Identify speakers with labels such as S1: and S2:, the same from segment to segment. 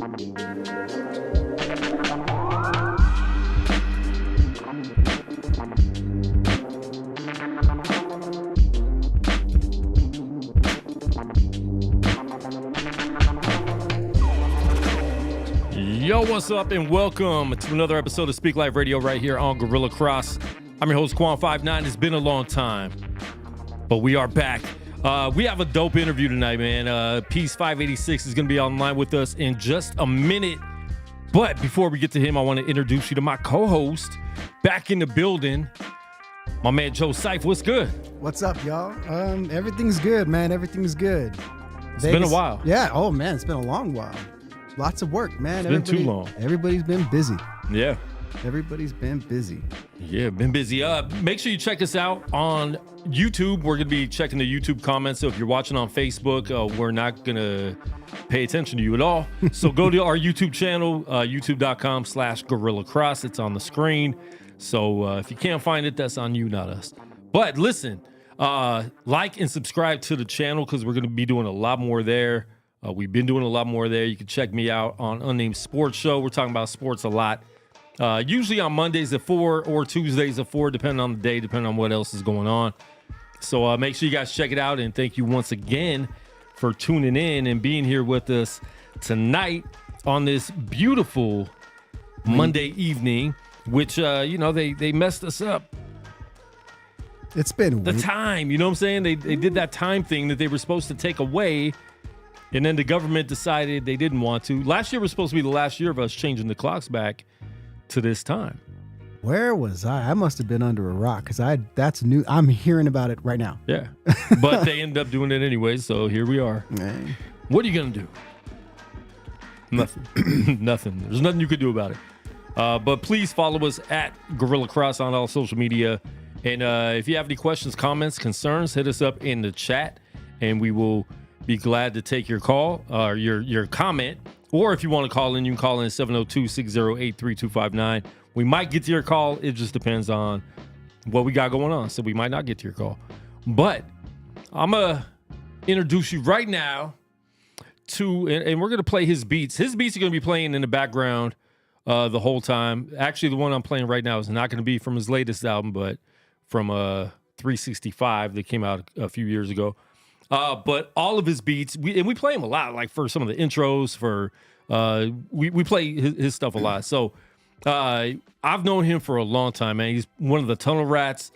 S1: Yo, what's up, and welcome to another episode of Speak Life Radio right here on Gorilla Cross. I'm your host, Quan59. It's been a long time, but we are back. We have a dope interview tonight, man. Peace586 is going to be online with us in just a minute. But before we get to him, I want to introduce you to my co-host back in the building, my man Joe Seif. What's good?
S2: What's up, y'all? Everything's good, man. Everything's good.
S1: It's been a while.
S2: Yeah. Oh, man. It's been a long while. Lots of work, man.
S1: It's been too long.
S2: Everybody's been busy.
S1: Yeah.
S2: Everybody's been busy.
S1: Yeah, been busy. Make sure you check us out on YouTube. We're going to be checking the YouTube comments. So if you're watching on Facebook, we're not going to pay attention to you at all. So go to our YouTube channel, youtube.com/GorillaCross. It's on the screen. So if you can't find it, that's on you, not us. But listen, like and subscribe to the channel because we're going to be doing a lot more there. We've been doing a lot more there. You can check me out on Unnamed Sports Show. We're talking about sports a lot. Usually on Mondays at 4 or Tuesdays at 4, depending on the day, depending on what else is going on. So make sure you guys check it out. And thank you once again for tuning in and being here with us tonight on this beautiful Monday evening, which, they messed us up.
S2: It's been
S1: the time, you know what I'm saying? They did that time thing that they were supposed to take away. And then the government decided they didn't want to. Last year was supposed to be the last year of us changing the clocks back to this time.
S2: Where was I? I must have been under a rock because that's new. I'm hearing about it right now.
S1: Yeah. But they ended up doing it anyway, so here we are.
S2: Man.
S1: What are you going to do? Nothing. Nothing. There's nothing you could do about it. But please follow us at Gorilla Cross on all social media. And if you have any questions, comments, concerns, hit us up in the chat, and we will be glad to take your call or your comment. Or if you want to call in, you can call in 702-608-3259. We might get to your call. It just depends on what we got going on. So we might not get to your call. But I'm going to introduce you right now to, and we're going to play his beats. His beats are going to be playing in the background the whole time. Actually, the one I'm playing right now is not going to be from his latest album, but from 365 that came out a few years ago. But all of his beats, we play him a lot, like for some of the intros, we play his stuff a lot. So I've known him for a long time, man. He's one of the Tunnel Rats,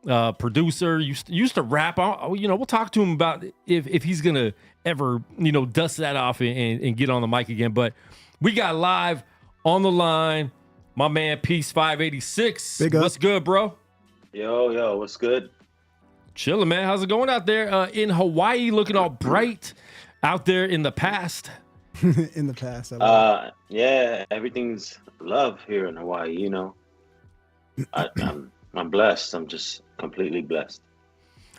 S1: producer, used to rap. We'll talk to him about if he's going to ever, dust that off and get on the mic again. But we got live on the line, my man Peace586.
S2: Big up.
S1: What's good, bro?
S3: Yo, what's good?
S1: Chilling, man. How's it going out there in Hawaii? Looking all bright out there in the past.
S2: In the past.
S3: Yeah, everything's love here in Hawaii. I'm blessed. I'm just completely blessed.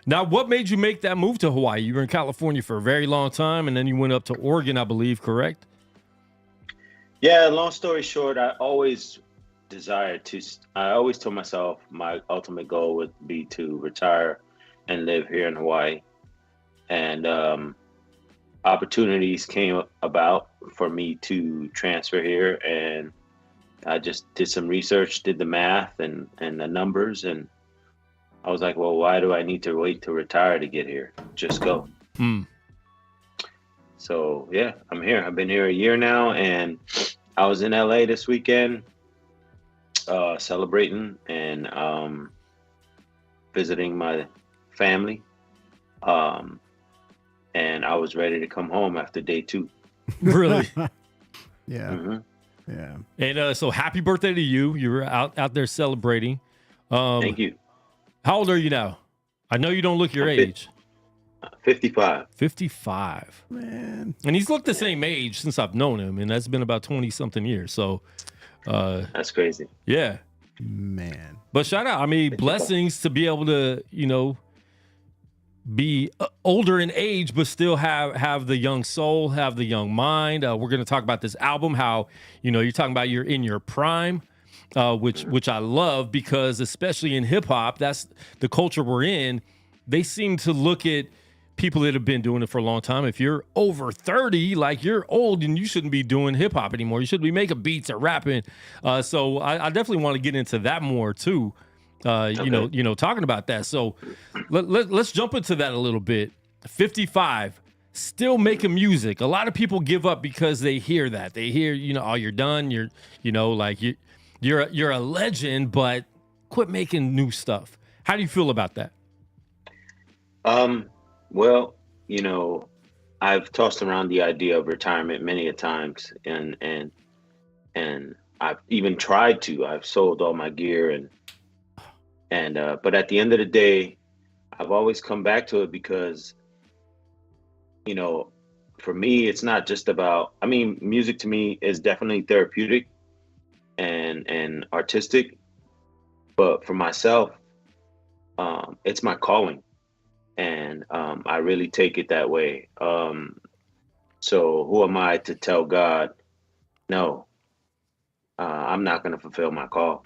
S1: Now, what made you make that move to Hawaii? You were in California for a very long time, and then you went up to Oregon, I believe, correct?
S3: Yeah. Long story short, I always told myself my ultimate goal would be to retire and live here in Hawaii. And opportunities came about for me to transfer here. And I just did some research, did the math and the numbers. And I was like, well, why do I need to wait to retire to get here? Just go. So, yeah, I'm here. I've been here a year now. And I was in LA this weekend celebrating and visiting my family, and I was ready to come home after day 2.
S1: Really?
S2: Yeah.
S3: Mm-hmm.
S2: Yeah.
S1: And so happy birthday to you. You were out there celebrating.
S3: Thank you.
S1: How old are you now? I know you don't look your age.
S3: 55.
S1: 55.
S2: Man.
S1: And he's looked the same age since I've known him, and that's been about 20-something years. So
S3: that's crazy.
S1: Yeah.
S2: Man.
S1: But shout out. I mean, blessings to be able to, be older in age, but still have the young soul, have the young mind. We're going to talk about this album, how, you're talking about you're in your prime, which I love because especially in hip hop, that's the culture we're in. They seem to look at people that have been doing it for a long time. If you're over 30, like you're old and you shouldn't be doing hip hop anymore. You shouldn't be making beats or rapping. So I definitely want to get into that more too.
S3: Okay.
S1: You know, talking about that. So let's jump into that a little bit. 55, still making music. A lot of people give up because they hear that. They hear, you know, oh, you're done. You're a legend, but quit making new stuff. How do you feel about that?
S3: Well, you know, I've tossed around the idea of retirement many a times, and I've even tried to. I've sold all my gear, but at the end of the day, I've always come back to it because, you know, for me, it's not just about. I mean, music to me is definitely therapeutic and artistic, but for myself, it's my calling. And I really take it that way. So who am I to tell God, no, I'm not going to fulfill my call?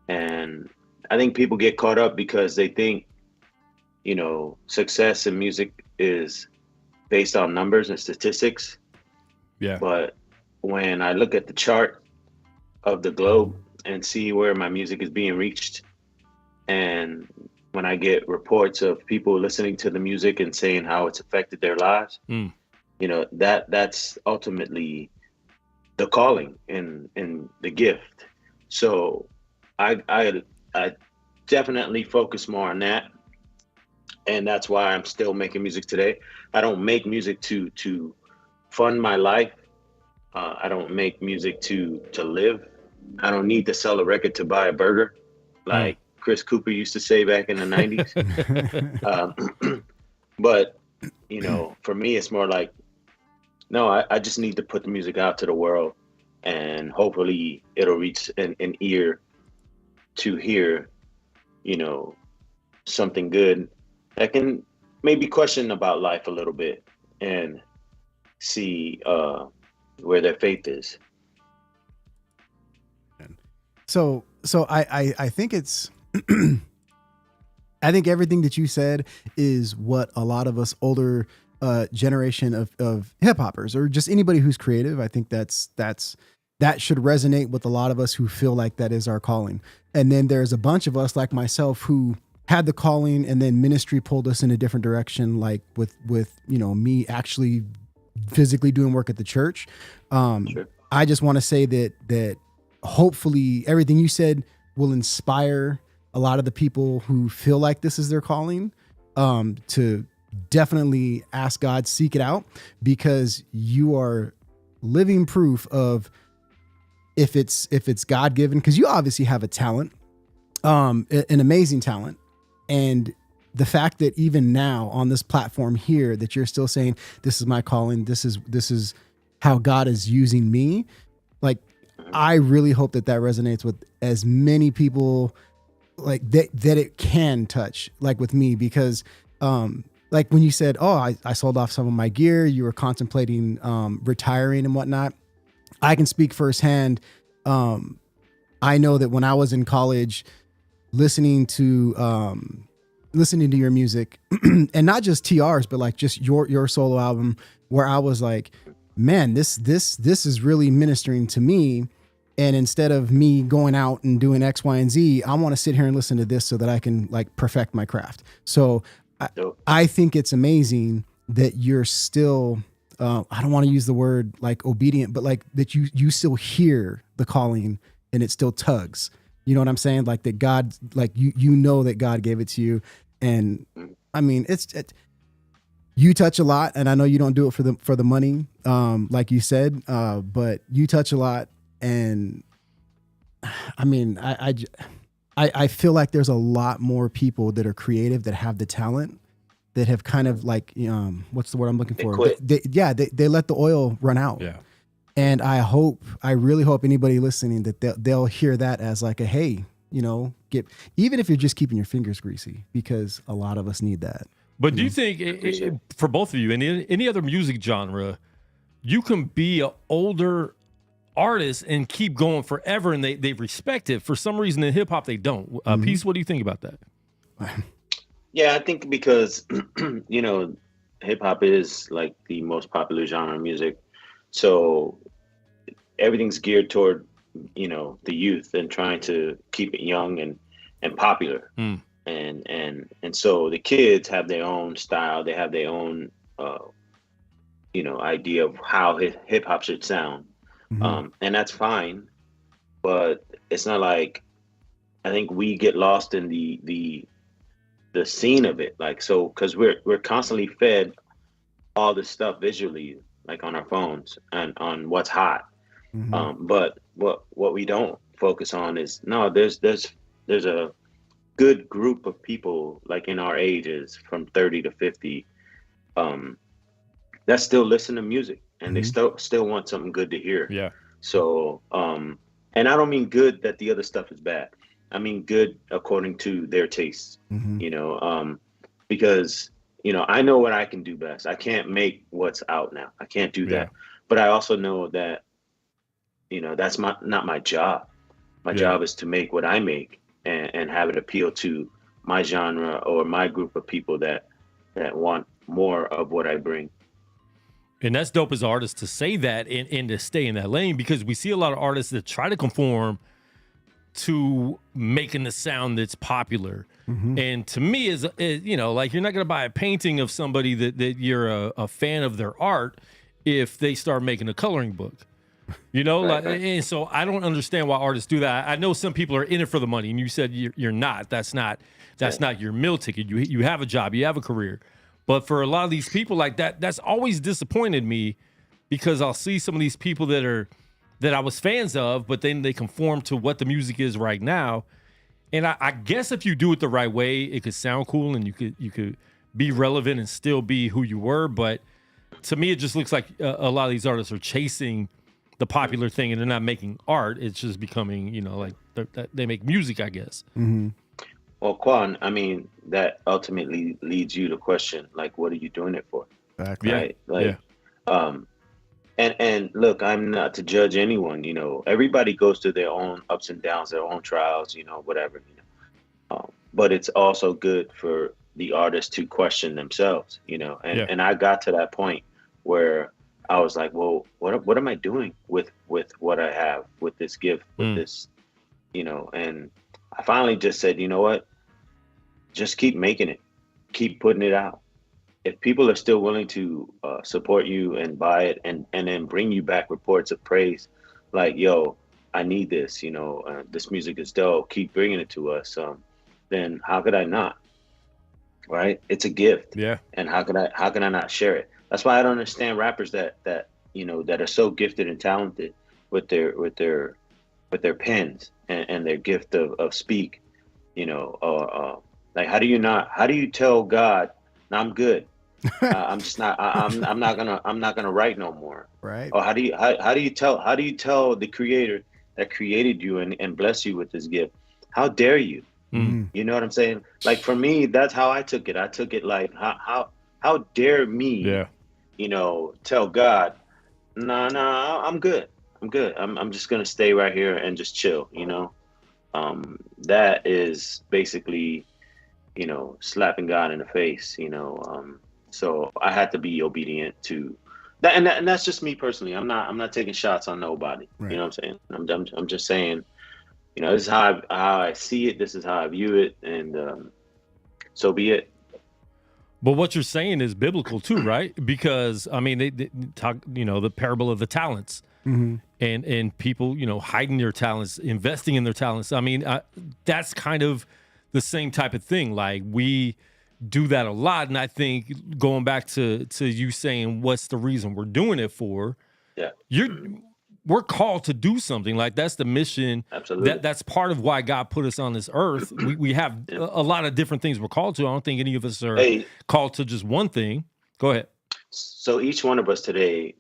S3: And I think people get caught up because they think, you know, success in music is based on numbers and statistics.
S1: Yeah.
S3: But when I look at the chart of the globe and see where my music is being reached, and when I get reports of people listening to the music and saying how it's affected their lives, you know, that's ultimately the calling and the gift. So I definitely focus more on that. And that's why I'm still making music today. I don't make music to fund my life. I don't make music to live. I don't need to sell a record to buy a burger. Like Chris Cooper used to say back in the 90s. But, you know, for me, it's more like, no, I just need to put the music out to the world, and hopefully it'll reach an ear to hear, you know, something good that can maybe question about life a little bit and see where their faith is.
S2: So I think it's, I think everything that you said is what a lot of us older generation of hip hoppers, or just anybody who's creative, I think that should resonate with a lot of us who feel like that is our calling. And then there's a bunch of us like myself who had the calling, and then ministry pulled us in a different direction, like with you know, me actually physically doing work at the church.
S3: Sure.
S2: I just want to say that hopefully everything you said will inspire a lot of the people who feel like this is their calling, to definitely ask God, seek it out, because you are living proof of if it's God given, because you obviously have a talent, an amazing talent. And the fact that even now on this platform here, that you're still saying, this is my calling, this is how God is using me. Like, I really hope that resonates with as many people like that it can touch, like with me, because like when you said, oh, I sold off some of my gear, you were contemplating retiring and whatnot. I can speak firsthand. I know that when I was in college, listening to your music and not just TR's, but like just your solo album, where I was like, man, this is really ministering to me. And instead of me going out and doing X, Y, and Z, I want to sit here and listen to this so that I can like perfect my craft. So I think it's amazing that you're still, I don't want to use the word like obedient, but like that you still hear the calling and it still tugs. You know what I'm saying? Like that God, like you know that God gave it to you. And I mean, you touch a lot, and I know you don't do it for the money, like you said, but you touch a lot. And I mean, I feel like there's a lot more people that are creative, that have the talent, that have kind of like, what's the word I'm looking for? They let the oil run out.
S1: Yeah.
S2: And I really hope anybody listening that they'll hear that as like a, hey, you know, even if you're just keeping your fingers greasy, because a lot of us need that.
S1: But do you think for both of you, in any other music genre, you can be an older artist and keep going forever, and they respect it? For some reason in hip hop they don't. Peace, what do you think about that?
S3: Yeah, I think because you know, hip hop is like the most popular genre of music. So everything's geared toward, the youth and trying to keep it young and popular.
S1: Mm.
S3: And so the kids have their own style. They have their own, idea of how hip hop should sound. And that's fine, but it's not like, I think we get lost in the scene of it. Like, so, cause we're constantly fed all this stuff visually, like on our phones and on what's hot. But what we don't focus on is, no, there's a good group of people like in our ages from 30 to 50 that still listen to music, and they still want something good to hear.
S1: Yeah.
S3: So and I don't mean good that the other stuff is bad. I mean good according to their tastes. Because I know what I can do best. I can't make what's out now. I can't do that.
S1: Yeah.
S3: But I also know that that's not my job. My job is to make what I make and have it appeal to my genre or my group of people that want more of what I bring.
S1: And that's dope as artists to say that and to stay in that lane, because we see a lot of artists that try to conform to making the sound that's popular. And to me, is like, you're not going to buy a painting of somebody that you're a fan of their art if they start making a coloring book. Right. And so I don't understand why artists do that. I know some people are in it for the money, and you said you're not. That's not your meal ticket. You have a job, you have a career. But for a lot of these people like that, that's always disappointed me, because I'll see some of these people that I was fans of, but then they conform to what the music is right now. And I guess if you do it the right way, it could sound cool and you could be relevant and still be who you were. But to me, it just looks like a lot of these artists are chasing the popular thing, and they're not making art. It's just becoming, like they make music, I guess.
S3: Well, Quan, I mean, that ultimately leads you to question, like, what are you doing it for?
S2: Exactly.
S3: Right? Like, and look, I'm not to judge anyone, everybody goes through their own ups and downs, their own trials, whatever, but it's also good for the artist to question themselves, and I got to that point where I was like, well, what am I doing with what I have, with this gift, with this, and I finally just said, you know what? Just keep making it, keep putting it out. If people are still willing to support you and buy it and then bring you back reports of praise, like, yo, I need this, this music is dope, keep bringing it to us, then how could I not? Right? It's a gift.
S1: Yeah.
S3: And how can I not share it? That's why I don't understand rappers that are so gifted and talented with their pens and their gift of speak, or like, how do you tell God, no, I'm good. I'm just not. I'm not gonna write no more.
S2: Right.
S3: Or how do you tell the Creator that created you and bless you with this gift? How dare you? You know what I'm saying? Like, for me, that's how I took it. I took it like, how dare me? Tell God, nah, I'm good. I'm just gonna stay right here and just chill. That is basically, slapping God in the face. So I had to be obedient to that, and that's just me personally. I'm not taking shots on nobody.
S2: Right.
S3: You know what I'm saying? I'm just saying, this is how I see it. This is how I view it, and so be it.
S1: But what you're saying is biblical too, right? Because I mean, they talk, the parable of the talents, and people, hiding their talents, investing in their talents. I mean, that's kind of the same type of thing. Like, we do that a lot, and I think going back to you saying, what's the reason we're doing it for?
S3: Yeah,
S1: we're called to do something. Like, that's the mission.
S3: Absolutely.
S1: That's part of why God put us on this earth. We have a lot of different things we're called to. I don't think any of us are called to just one thing. Go ahead.
S3: So each one of us today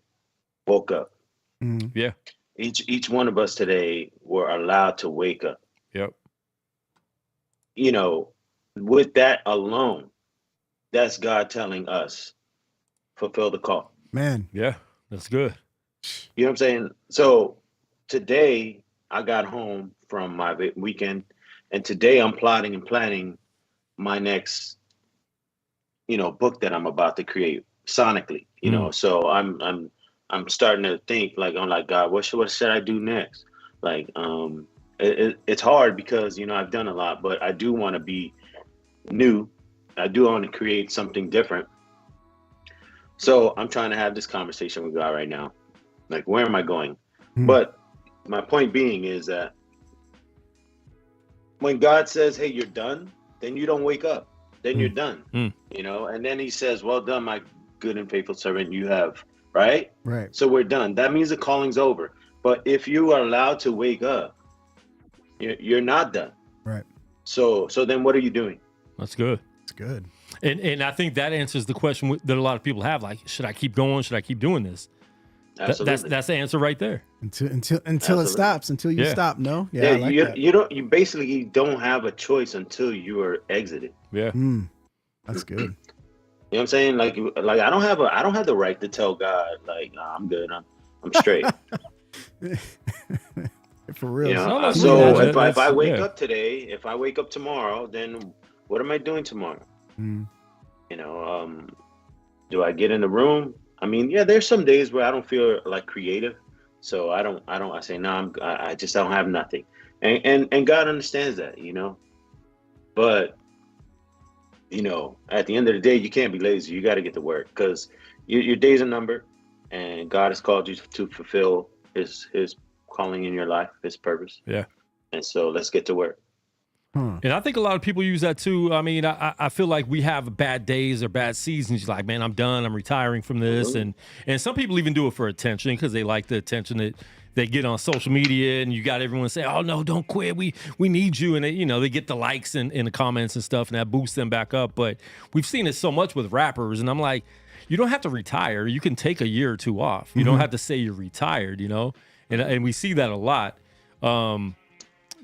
S3: woke up.
S1: Yeah.
S3: Each one of us today were allowed to wake up.
S1: Yep.
S3: With that alone, that's God telling us, fulfill the call.
S2: Man.
S1: Yeah, that's good.
S3: You know what I'm saying? So today I got home from my weekend, and today I'm plotting and planning my next, book that I'm about to create. sonically, you know. So I'm starting to think like, I'm like, God, what should I do next? Like, it's hard because, you know, I've done a lot, but I do want to be new. I do want to create something different. So I'm trying to have this conversation with God right now. Like, where am I going? But my point being is that when God says, hey, you're done, then you don't wake up. Then you're done, you know? And then he says, well done, my good and faithful servant, you have, right?
S2: Right.
S3: So we're done. That means the calling's over. But if you are allowed to wake up, you're not done.
S2: Right.
S3: So then what are you doing?
S1: That's good.
S2: It's good.
S1: And I think that answers the question that a lot of people have. Like, should I keep going? Should I keep doing this?
S3: Absolutely.
S1: That's the answer right there.
S2: Until it stops, until you stop. No,
S3: yeah.
S2: I like that.
S3: You basically don't have a choice until you are exited.
S1: Yeah,
S2: that's good.
S3: You know what I'm saying? Like I don't have the right to tell God like, nah, I'm good. I'm straight.
S2: For real.
S3: You know?
S1: No,
S3: so if I wake up today, if I wake up tomorrow, then what am I doing tomorrow? You know, do I get in the room? I mean, yeah, there's some days where I don't feel like creative, so I say, no, I just don't have nothing, and God understands that, you know. But you know, at the end of the day, you can't be lazy. You got to get to work because your days are numbered, and God has called you to fulfill His calling in your life, His purpose.
S1: Yeah,
S3: and so let's get to work.
S1: And I think a lot of people use that too. I mean, I feel like we have bad days or bad seasons. You're like, man, I'm done. I'm retiring from this. And some people even do it for attention because they like the attention that they get on social media. And you got everyone say, oh, no, don't quit. We need you. And, they get the likes and the comments and stuff, and that boosts them back up. But we've seen it so much with rappers. And I'm like, you don't have to retire. You can take a year or two off. You don't have to say you're retired, And we see that a lot.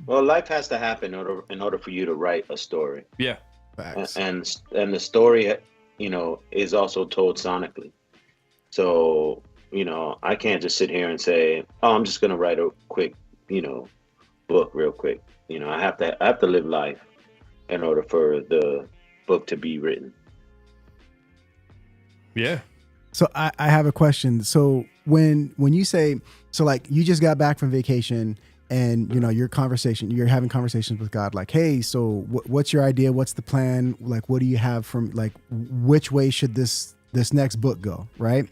S3: Well, life has to happen in order for you to write a story.
S1: Yeah.
S2: Facts.
S3: And the story, is also told sonically. So, I can't just sit here and say, oh, I'm just going to write a quick, book real quick. I have to live life in order for the book to be written.
S1: Yeah.
S2: So I have a question. So when you say, so like you just got back from vacation and you're having conversations with God, like, hey, so what's your idea? What's the plan? Like, what do you have from, like, which way should this next book go? Right.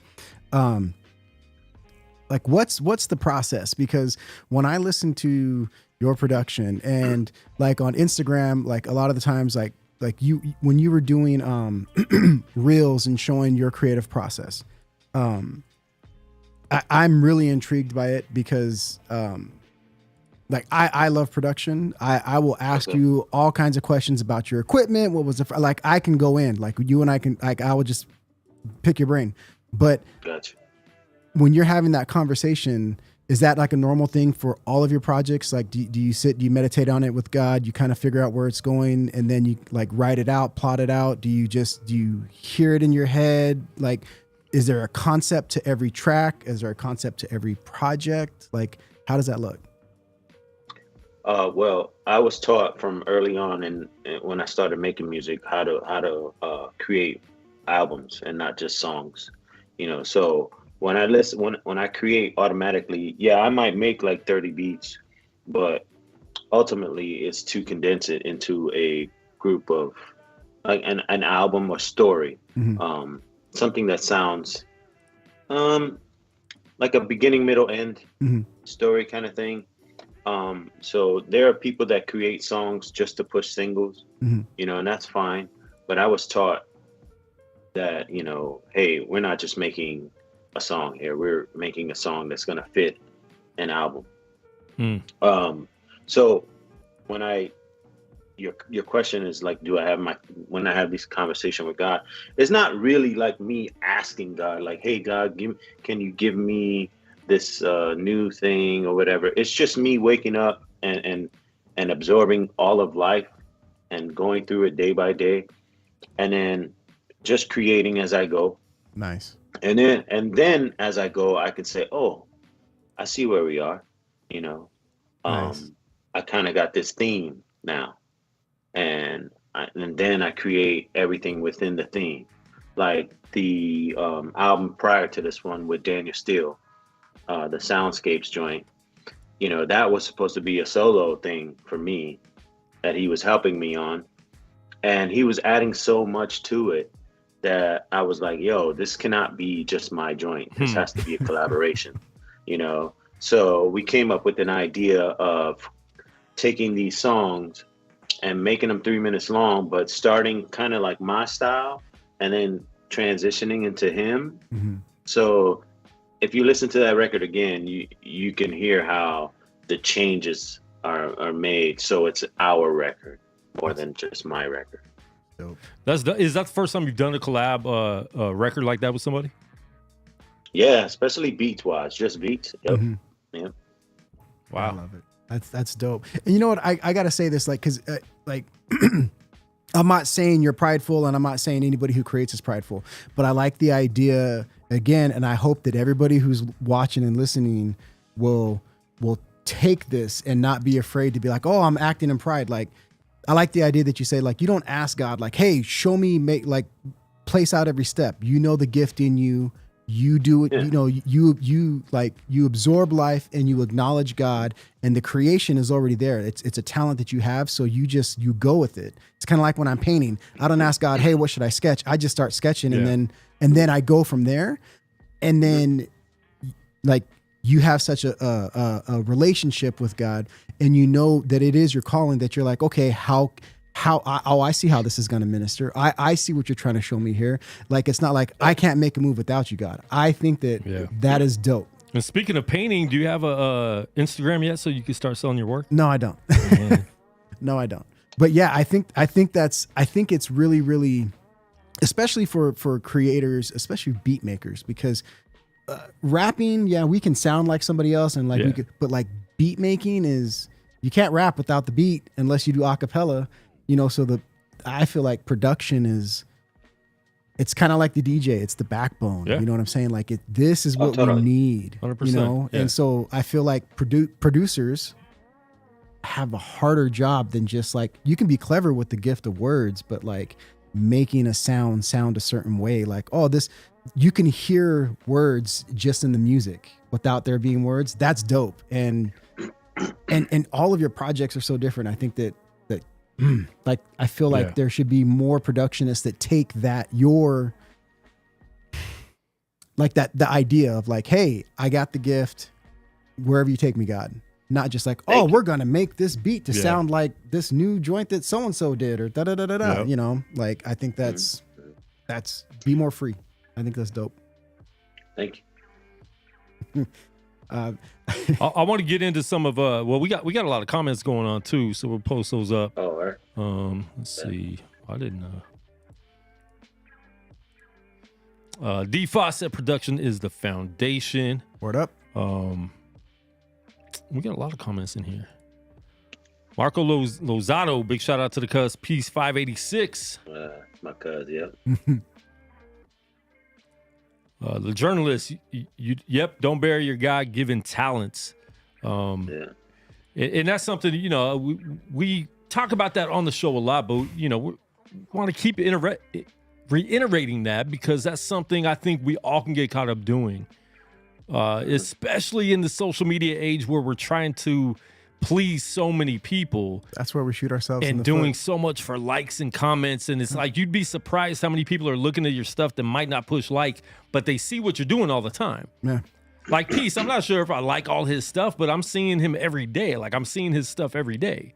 S2: Like what's the process? Because when I listen to your production and like on Instagram, like a lot of the times, like you, when you were doing, reels and showing your creative process, I'm really intrigued by it because, like I love production. I will ask you all kinds of questions about your equipment. What was like I can go in, like you and I can, like I will just pick your brain. But
S3: gotcha.
S2: When you're having that conversation, is that like a normal thing for all of your projects? Like do you sit, do you meditate on it with God? You kind of figure out where it's going and then you like write it out, plot it out? Do you hear it in your head? Like, is there a concept to every track? Is there a concept to every project? Like, how does that look?
S3: Well, I was taught from early on, and when I started making music, how to create albums and not just songs. So when I listen, when I create automatically, yeah, I might make like 30 beats, but ultimately it's to condense it into a group of like an album or story, something that sounds like a beginning, middle, end story kind of thing. So there are people that create songs just to push singles, and that's fine. But I was taught that, hey, we're not just making a song here. We're making a song that's going to fit an album. So when your question is like, when I have this conversation with God, it's not really like me asking God, like, hey, God, can you give me this new thing or whatever. It's just me waking up and absorbing all of life and going through it day by day, and then just creating as I go.
S2: Nice.
S3: And then as I go, I can say, oh, I see where we are.
S2: Nice.
S3: I kind of got this theme now, and then I create everything within the theme. like the album prior to this one with Daniel Steele, the Soundscapes joint. You know, that was supposed to be a solo thing for me that he was helping me on, and he was adding so much to it that I was like, yo, this cannot be just my joint. This has to be a collaboration, you know? So we came up with an idea of taking these songs and making them 3 minutes long, but starting kind of like my style and then transitioning into him.
S2: Mm-hmm.
S3: So if you listen to that record again, you can hear how the changes are made. So it's our record more than just my record.
S2: Dope.
S1: Is that the first time you've done a collab record like that with somebody?
S3: Yeah, especially beats wise, just beats. Yep.
S2: Mm-hmm.
S3: Yep.
S1: Wow.
S2: I love it. That's dope. And you know what? I gotta say this, like, because like I'm not saying you're prideful, and I'm not saying anybody who creates is prideful, but I like the idea again, and I hope that everybody who's watching and listening will take this and not be afraid to be like, oh, I'm acting in pride. Like, I like the idea that you say, like, you don't ask God, like, hey, show me, place out every step. You know the gift in you. You do it,
S3: Yeah.
S2: you know, you absorb life and you acknowledge God, and the creation is already there. It's a talent that you have. So you go with it. It's kind of like when I'm painting, I don't ask God, hey, what should I sketch? I just start sketching, and then I go from there. And then like you have such a relationship with God, and you know that it is your calling, that you're like, okay, I see how this is going to minister. I see what you're trying to show me here. Like, it's not like I can't make a move without you, God. I think that that is dope.
S1: And speaking of painting, do you have a Instagram yet so you can start selling your work?
S2: No, I don't. No, I don't. But yeah, I think it's really, really, especially for creators, especially beat makers, because rapping, yeah, we can sound like somebody else, and like we could, but like beat making is, you can't rap without the beat unless you do a cappella. You know, so I feel like production it's kind of like the DJ. It's the backbone.
S1: Yeah.
S2: You know what I'm saying? Like this is what
S3: totally.
S2: we need.
S1: 100%.
S2: You know, and so I feel like producers have a harder job than just like, you can be clever with the gift of words, but like making a sound a certain way. Like, oh, you can hear words just in the music without there being words. That's dope. And all of your projects are so different. I think that like, I feel like there should be more productionists that take that the idea of like, hey, I got the gift, wherever you take me, God. Not just like, oh, we're going to make this beat to sound like this new joint that so-and-so did, or da-da-da-da-da, you know, like, I think that's be more free. I think that's dope.
S3: Thank
S2: you.
S1: I want to get into some of we got a lot of comments going on too, so we'll post those up.
S3: Oh, all right.
S1: Let's see. I didn't D Fawcett production is the foundation.
S2: Word up.
S1: We got a lot of comments in here. Marco Lozado, big shout out to the cuz Peace586.
S3: My cuz, yep.
S1: The journalist, don't bury your God-given talents. And that's something, you know, we talk about that on the show a lot, but, you know, we want to keep reiterating that, because that's something I think we all can get caught up doing, especially in the social media age where we're trying to please so many people.
S2: That's where we shoot ourselves in the
S1: doing
S2: foot.
S1: so much for likes and comments, and it's like, you'd be surprised how many people are looking at your stuff that might not push like, but they see what you're doing all the time.
S2: Yeah.
S1: Like Peace, I'm not sure if I like all his stuff, but I'm seeing him every day. Like, I'm seeing his stuff every day.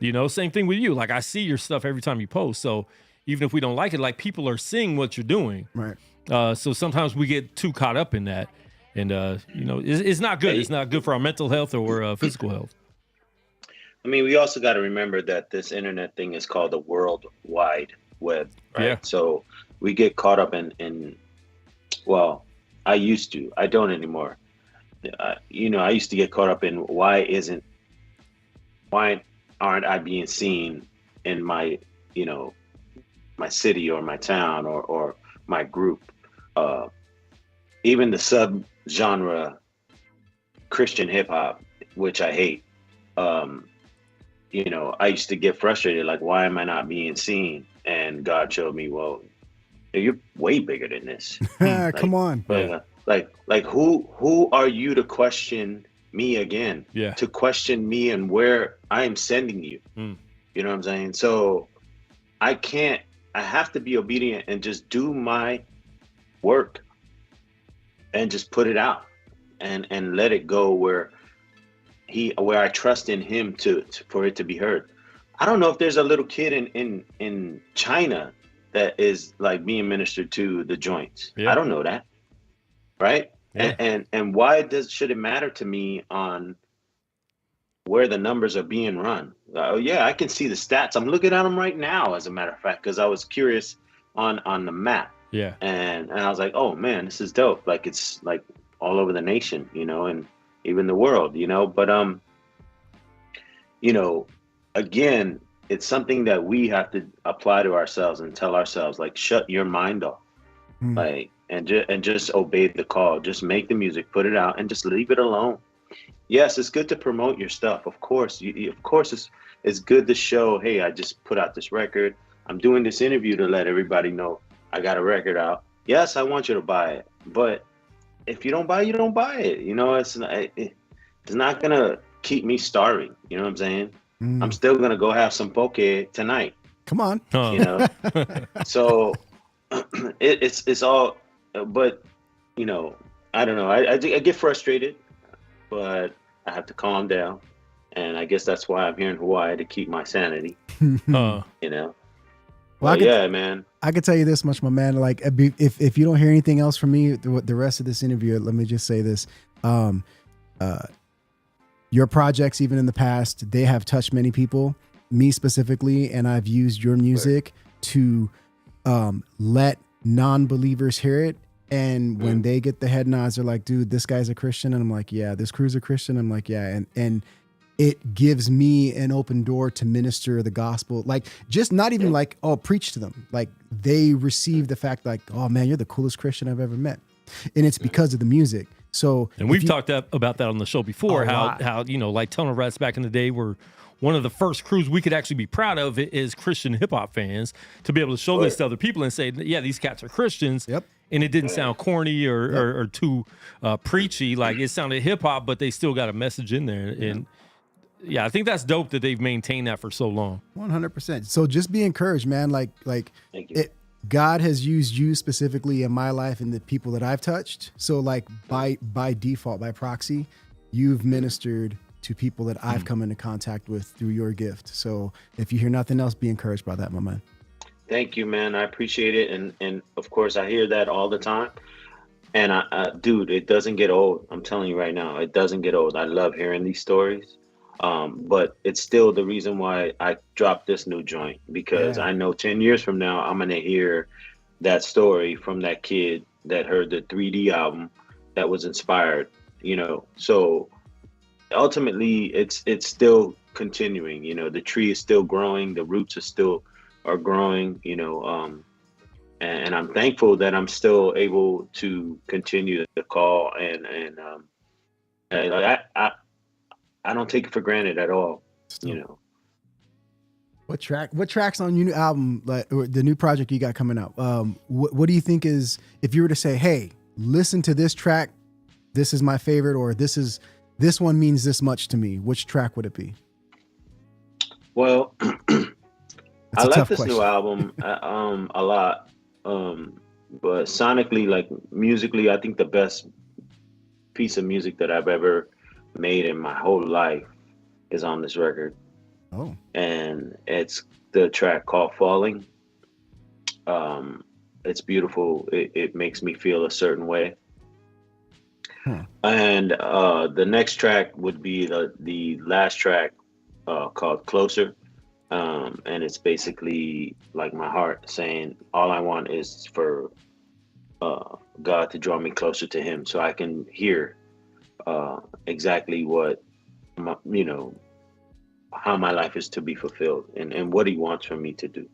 S1: You know, same thing with you. Like, I see your stuff every time you post. So even if we don't like it, like, people are seeing what you're doing.
S2: Right.
S1: So sometimes we get too caught up in that, and you know, it's not good. It's not good for our mental health or physical health.
S3: I mean, we also got to remember that this internet thing is called the World Wide Web, right?
S1: Yeah.
S3: So we get caught up in well, I used to. I don't anymore. You know, I used to get caught up in why aren't I being seen in my, you know, my city or my town or my group. Even the sub-genre Christian hip-hop, which I hate. You know, I used to get frustrated, like, why am I not being seen? And God showed me, well, you're way bigger than this.
S2: Come on.
S3: Like who are you to question me again?
S1: Yeah.
S3: To question me and where I am sending you. You know what I'm saying? So I have to be obedient and just do my work and just put it out and let it go where I trust in him for it to be heard. I don't know if there's a little kid in China that is like being ministered to the joints. I don't know that. Right. Yeah. And why should it matter to me on where the numbers are being run? I can see the stats. I'm looking at them right now, as a matter of fact, because I was curious on the map.
S1: Yeah. And
S3: I was like, oh man, this is dope. Like it's like all over the nation, and even the world, but again, it's something that we have to apply to ourselves and tell ourselves, like, shut your mind off, like, and just obey the call. Just make the music, put it out, and just leave it alone. Yes, it's good to promote your stuff. Of course, it's good to show, hey, I just put out this record. I'm doing this interview to let everybody know I got a record out. Yes, I want you to buy it, but if you don't buy it, you don't buy it. It's not gonna keep me starving. You know what I'm saying? I'm still gonna go have some poke tonight.
S2: Come on.
S3: So it's all, but I don't know. I get frustrated, but I have to calm down, and I guess that's why I'm here in Hawaii, to keep my sanity. Well, man.
S2: I can tell you this much, my man. Like, if you don't hear anything else from me the rest of this interview, let me just say this: your projects, even in the past, they have touched many people, me specifically, and I've used your music to let non-believers hear it. And when they get the head nods, they're like, dude, this guy's a Christian. And I'm like, yeah, this crew's a Christian. I'm like, yeah. And it gives me an open door to minister the gospel. Like, just not even like, oh, preach to them. Like, they receive the fact, like, oh man, you're the coolest Christian I've ever met. And it's because of the music. So,
S1: and we've talked about that on the show before, how like Tunnel Rats back in the day were one of the first crews we could actually be proud of as Christian hip hop fans, to be able to show this to other people and say, yeah, these cats are Christians.
S2: Yep.
S1: And it didn't sound corny or too preachy. Like, it sounded hip hop, but they still got a message in there. And yeah, I think that's dope that they've maintained that for so long.
S2: 100%. So just be encouraged, man. Like God has used you specifically in my life and the people that I've touched. So like by default, by proxy, you've ministered to people that I've come into contact with through your gift. So if you hear nothing else, be encouraged by that, my man.
S3: Thank you, man. I appreciate it. And of course I hear that all the time. And dude, it doesn't get old. I'm telling you right now, it doesn't get old. I love hearing these stories. But it's still the reason why I dropped this new joint, because I know 10 years from now, I'm going to hear that story from that kid that heard the 3D album that was inspired, so ultimately it's still continuing, the tree is still growing, the roots are growing, and I'm thankful that I'm still able to continue the call and I don't take it for granted at all. Still.
S2: What tracks on your new album, like, or the new project you got coming out? What do you think is, if you were to say, hey, listen to this track, this is my favorite, or this one means this much to me, which track would it be?
S3: Well, I like this new album a lot. But sonically, like musically, I think the best piece of music that I've ever made in my whole life is on this record. And it's the track called Falling. It's beautiful. It makes me feel a certain way. And the next track would be the last track called Closer. And it's basically like my heart saying, all I want is for God to draw me closer to him, so I can hear exactly what how my life is to be fulfilled and what he wants for me to do.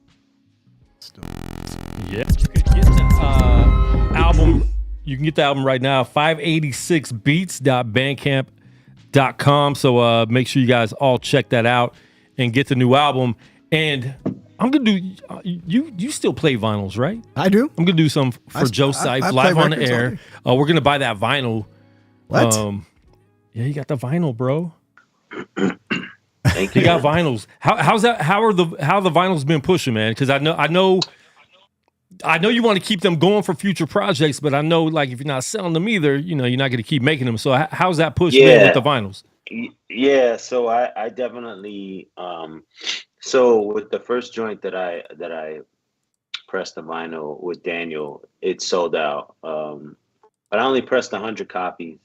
S1: Yeah, you could get the album. You can get the album right now, 586beats.bandcamp.com. So make sure you guys all check that out and get the new album. And I'm gonna do. You still play vinyls, right?
S2: I do.
S1: I'm gonna do some for Joe Sipe live on the air. We're gonna buy that vinyl.
S2: What?
S1: Yeah, you got the vinyl, bro.
S3: Thank you.
S1: You got vinyls. How's that? How the vinyls been pushing, man? Because I know you want to keep them going for future projects, but I know like if you're not selling them either, you're not going to keep making them. So how's that push been with the vinyls?
S3: Yeah, so I definitely so with the first joint that I pressed the vinyl with Daniel, it sold out. But I only pressed 100 copies.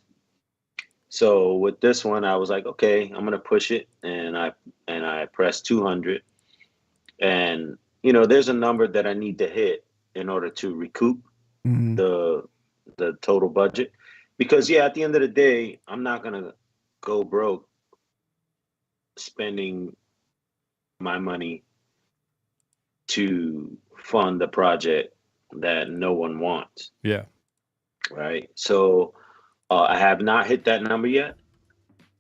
S3: So with this one, I was like, okay, I'm gonna push it, and I pressed 200, and there's a number that I need to hit in order to recoup the total budget, because at the end of the day, I'm not gonna go broke spending my money to fund the project that no one wants.
S1: Yeah.
S3: Right. So I have not hit that number yet.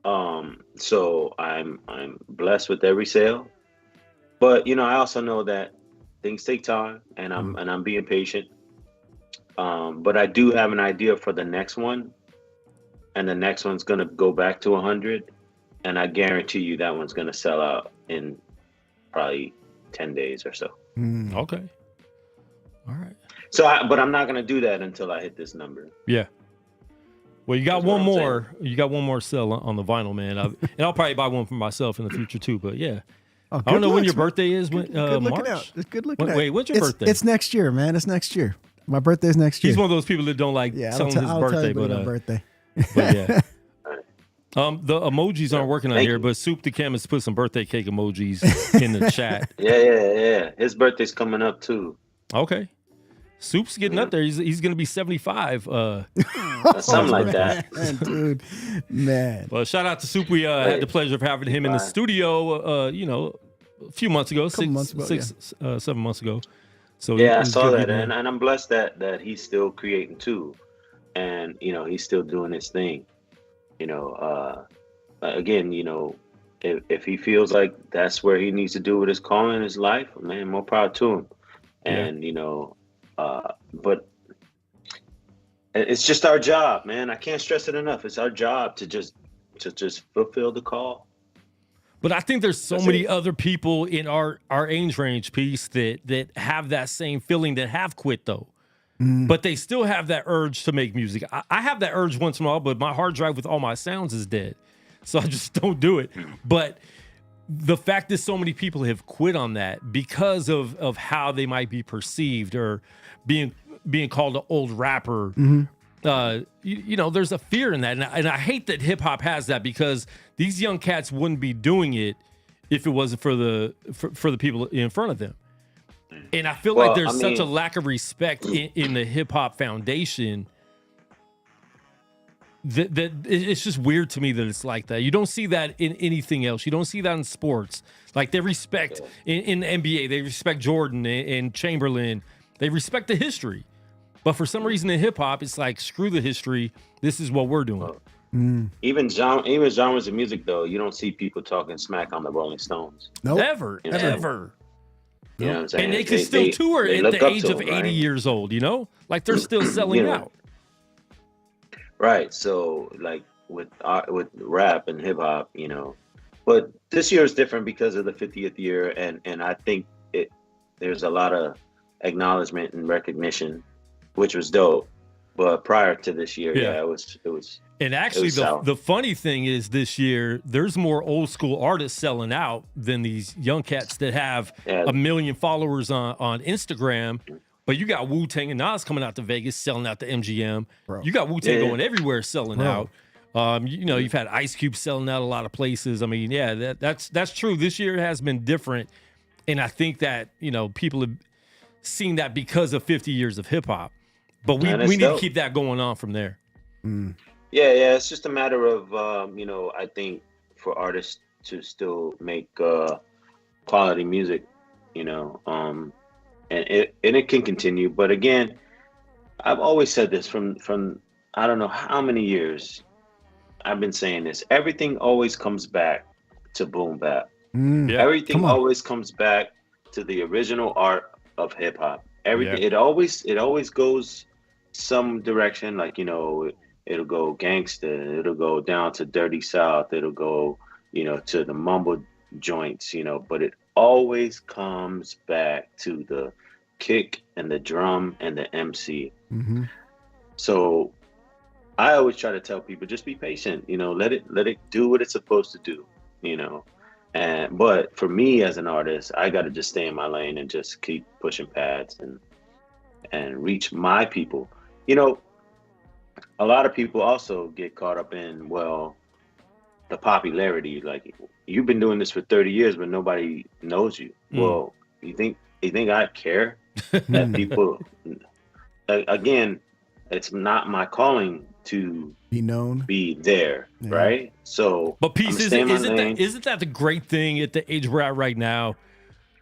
S3: So I'm blessed with every sale, but I also know that things take time, and I'm being patient. But I do have an idea for the next one, and the next one's gonna go back to 100, and I guarantee you that one's gonna sell out in probably 10 days or so.
S1: Okay. All right.
S3: So, but I'm not gonna do that until I hit this number.
S1: Yeah. Well, you got one more. You got one more sell on the vinyl, man. And I'll probably buy one for myself in the future too. But yeah, I don't know when your birthday is. When March?
S2: It's good looking out.
S1: Wait, when's your birthday?
S2: It's next year, man. It's next year. My birthday's next year.
S1: He's one of those people that don't like telling his birthday,
S2: birthday.
S1: But yeah. The emojis aren't working on here, but Soup the Chemist put some birthday cake emojis in the chat.
S3: Yeah. His birthday's coming up too.
S1: Okay. Soup's getting up there. He's going to be 75.
S3: Something like that.
S2: Dude, man.
S1: Well, shout out to Soup. We had the pleasure of having him in the studio, a few months ago, 7 months ago. So
S3: yeah, I saw that. And I'm blessed that he's still creating too. And, he's still doing his thing. Again, if he feels like that's where he needs to do with his calling in his life, man, more power to him. And, but it's just our job, man. I can't stress it enough. It's our job to just fulfill the call.
S1: But I think there's so many other people in our age range, Peace, that have that same feeling, that have quit though. But they still have that urge to make music. I have that urge once in a while, but my hard drive with all my sounds is dead. So I just don't do it. But the fact that so many people have quit on that because of how they might be perceived, or being called an old rapper, there's a fear in that. And I hate that hip hop has that, because these young cats wouldn't be doing it if it wasn't for the people in front of them. And I feel like there's such a lack of respect in the hip hop foundation that it's just weird to me that it's like that. You don't see that in anything else. You don't see that in sports. Like they respect in the NBA, they respect Jordan and Chamberlain. They respect the history. But for some reason in hip hop, it's like, screw the history. This is what we're doing.
S3: Even genres of music though, you don't see people talking smack on the Rolling Stones.
S2: Nope.
S1: Ever.
S3: You know what I'm saying?
S1: And they can still tour at the age of 80 years old, Like they're still selling out.
S3: Right. So like with rap and hip hop, but this year is different because of the 50th year, and I think there's a lot of acknowledgement and recognition, which was dope. But prior to this year, it was.
S1: And actually, the funny thing is, this year there's more old school artists selling out than these young cats that have 1 million followers on Instagram. But you got Wu-Tang and Nas coming out to Vegas selling out the MGM. Bro. You got Wu-Tang going everywhere selling out. You've had Ice Cube selling out a lot of places. I mean, that's true. This year has been different, and I think that people have seen that because of 50 years of hip hop. But we need to keep that going on from there.
S3: Yeah, it's just a matter of I think for artists to still make quality music, and it can continue. But again, I've always said this from I don't know how many years I've been saying this. Everything always comes back to boom bap. Everything always comes back to the original art of hip hop. Everything
S1: Yeah.
S3: it always goes some direction. Like, you know, it'll go gangsta, it'll go down to dirty south, it'll go, you know, to the mumble joints, you know, but it always comes back to the kick and the drum and the MC.
S2: Mm-hmm.
S3: So I always try to tell people, just be patient, you know, let it do what it's supposed to do, you know. But for me as an artist, I got to just stay in my lane and just keep pushing pads and reach my people. You know, a lot of people also get caught up in, well, the popularity. Like, you've been doing this for 30 years, but nobody knows you. Well, you think I care that people? Again, it's not my calling to
S2: Be known.
S3: be there,
S2: Yeah.
S3: right? So,
S1: But Peace,
S3: I'ma stay in my lane.
S1: isn't that the great thing at the age we're at right now?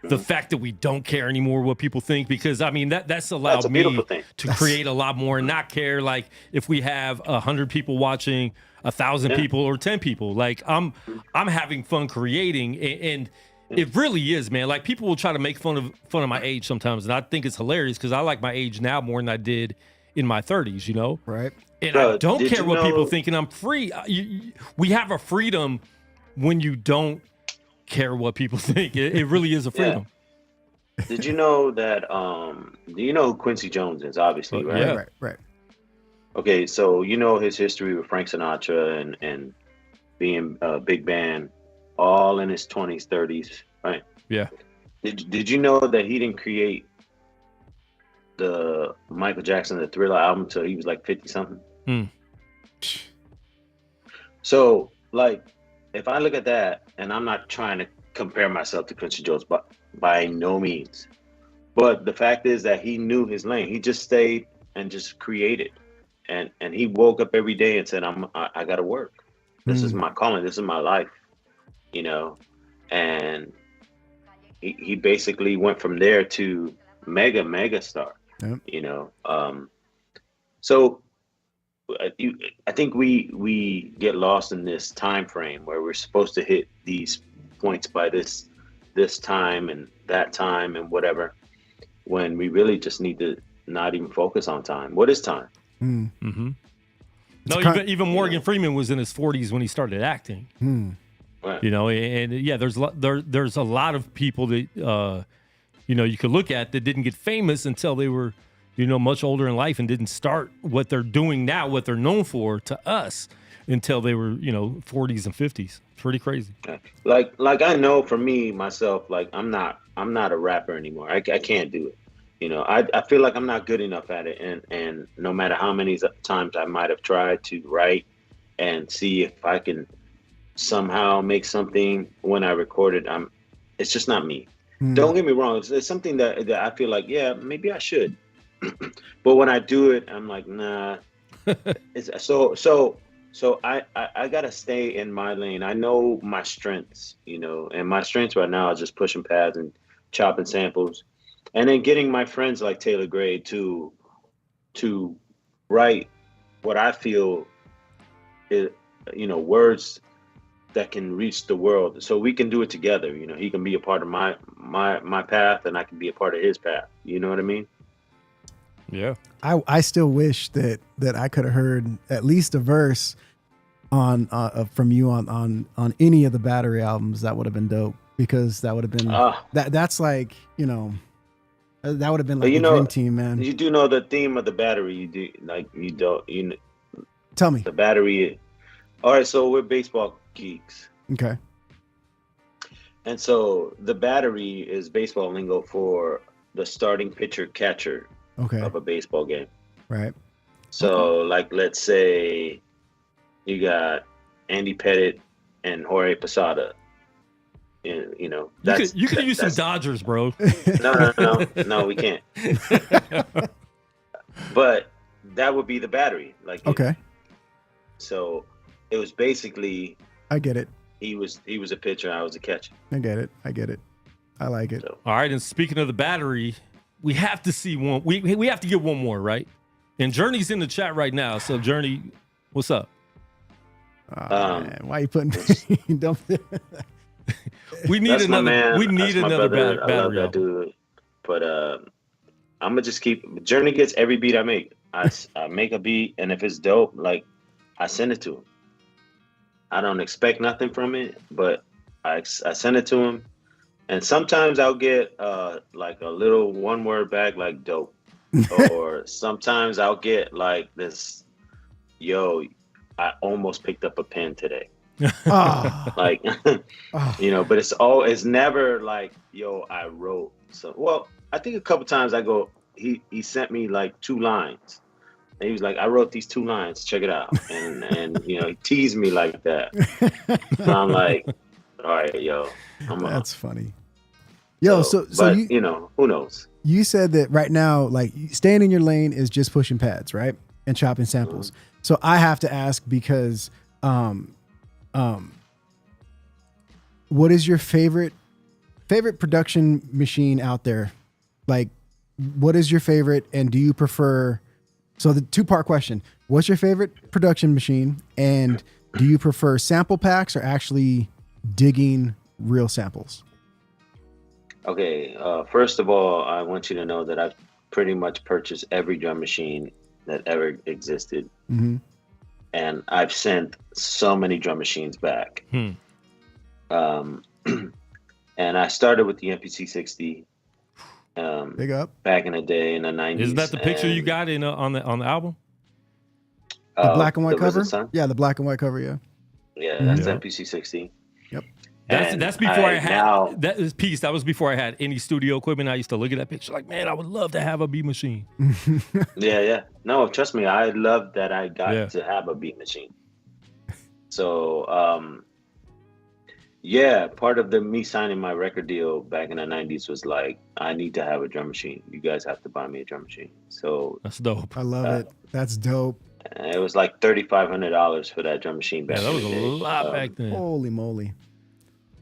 S1: The fact that we don't care anymore what people think, because I mean that's allowed
S3: That's a beautiful
S1: me
S3: thing.
S1: to create a lot more and not care. Like if we have 100 people watching, 1,000
S3: Yeah.
S1: people, or 10 people, like I'm having fun creating, and it really is, man. Like people will try to make fun of my age sometimes, and I think it's hilarious because I like my age now more than I did in my 30s, you know.
S2: Right.
S1: And
S3: Bro,
S1: I don't
S3: did
S1: care
S3: you
S1: what people
S3: know-
S1: think, and I'm free. We have a freedom when you don't care what people think. It really is a freedom.
S3: Did you know that? Do you know who Quincy Jones is? Obviously, right?
S1: Yeah.
S2: Right.
S3: Okay, so you know his history with Frank Sinatra and being a big band, all in his 20s, 30s, right?
S1: Yeah.
S3: Did you know that he didn't create the Michael Jackson the Thriller album until he was like 50 something?
S1: Hmm.
S3: So, like, if I look at that, and I'm not trying to compare myself to Quincy Jones, but by no means. But the fact is that he knew his lane. He just stayed and just created, and he woke up every day and said, I got to work. This is my calling. This is my life, you know. And he basically went from there to mega star.
S2: Yep.
S3: You know. So I think we get lost in this time frame where we're supposed to hit these points by this time and that time and whatever, when we really just need to not even focus on time. What is time?
S1: Mm-hmm. No, even Morgan Freeman was in his 40s when he started acting.
S3: Right.
S1: You know, and yeah, there's a lot of people that you know, you could look at that didn't get famous until they were, you know, much older in life and didn't start what they're doing now, what they're known for to us, until they were, you know, 40s and 50s. Pretty crazy.
S3: Like I know for me myself, like I'm not a rapper anymore. I can't do it. You know, I feel like I'm not good enough at it, and no matter how many times I might have tried to write and see if I can somehow make something when I record it, it's just not me. Don't get me wrong, it's something that I feel like, yeah, maybe I should. But when I do it, I'm like, nah. So I gotta stay in my lane. I know my strengths, you know, and my strengths right now are just pushing pads and chopping samples, and then getting my friends like Taylor Gray to write what I feel is, you know, words that can reach the world, so we can do it together. You know, he can be a part of my path, and I can be a part of his path. You know what I mean?
S1: Yeah.
S2: I still wish that I could have heard at least a verse on from you on any of the Battery albums. That would have been dope, because that would have been that's like, you know, that would have been like the dream team, man.
S3: You do know the theme of the Battery. You do, like, you don't, you know,
S2: Tell me.
S3: the Battery. All right, so we're baseball geeks.
S2: Okay.
S3: And so the Battery is baseball lingo for the starting pitcher catcher
S2: Okay.
S3: of a baseball game.
S2: Right.
S3: So, like, let's say you got Andy Pettit and Jorge Posada. You know,
S1: You could use some Dodgers, bro.
S3: No, we can't. But that would be the Battery. Like,
S2: Okay.
S3: So it was basically,
S2: I get it.
S3: he was a pitcher, I was a catcher.
S2: I get it. I like it.
S3: So,
S1: All right, and speaking of the Battery, we have to see one. We have to get one more, right? And Journey's in the chat right now. So Journey, what's up?
S2: Man, why you putting don't
S1: We need
S3: That's my
S1: another.
S3: man.
S1: We need
S3: That's my
S1: another
S3: brother. I love
S1: battery
S3: that
S1: album.
S3: dude. But I'm gonna just keep. Journey gets every beat I make. I make a beat, and if it's dope, like I send it to him. I don't expect nothing from it, but I send it to him, and sometimes I'll get like a little one word back like dope, or sometimes I'll get like this, yo, I almost picked up a pen today.
S2: Ah,
S3: Like,
S2: ah.
S3: you know, but it's never like, yo, I wrote. So, well, I think a couple times I go, he sent me like 2 lines. And he was like, I wrote these 2 lines, check it out. And you know, he teased me like that. And I'm like, all right, yo, I'm
S2: That's funny. Yo, so
S3: but
S2: you
S3: you know, who knows?
S2: you said that right now, like staying in your lane is just pushing pads, right? And chopping samples. So I have to ask because what is your favorite production machine out there? Like, what is your favorite, and do you prefer? So the 2-part question: what's your favorite production machine, and do you prefer sample packs or actually digging real samples?
S3: Okay, first of all, I want you to know that I've pretty much purchased every drum machine that ever existed.
S2: Mm-hmm.
S3: And I've sent so many drum machines back. And I started with the MPC60
S2: Big up.
S3: back in the day in the 90s.
S1: Isn't that the picture you
S3: and,
S1: got in on the album?
S2: The black and white
S3: the
S2: cover?
S3: Wizard Sun?
S2: Yeah, the black and white cover, yeah.
S3: Yeah, that's
S1: Yep.
S3: the MPC60.
S2: Yep.
S1: That's before I had
S3: now,
S1: that was Peace. That was before I had any studio equipment. I used to look at that picture like, man, I would love to have a beat machine.
S3: yeah. No, trust me, I love that I got
S1: Yeah.
S3: to have a beat machine. So, yeah, part of me signing my record deal back in the 90s was like, I need to have a drum machine. You guys have to buy me a drum machine. So
S1: That's dope.
S2: I love it. That's dope.
S3: it was like $3,500 for that drum machine back
S1: Yeah, that
S3: in
S1: was
S3: the
S1: a
S3: day.
S1: lot back then.
S2: Holy moly.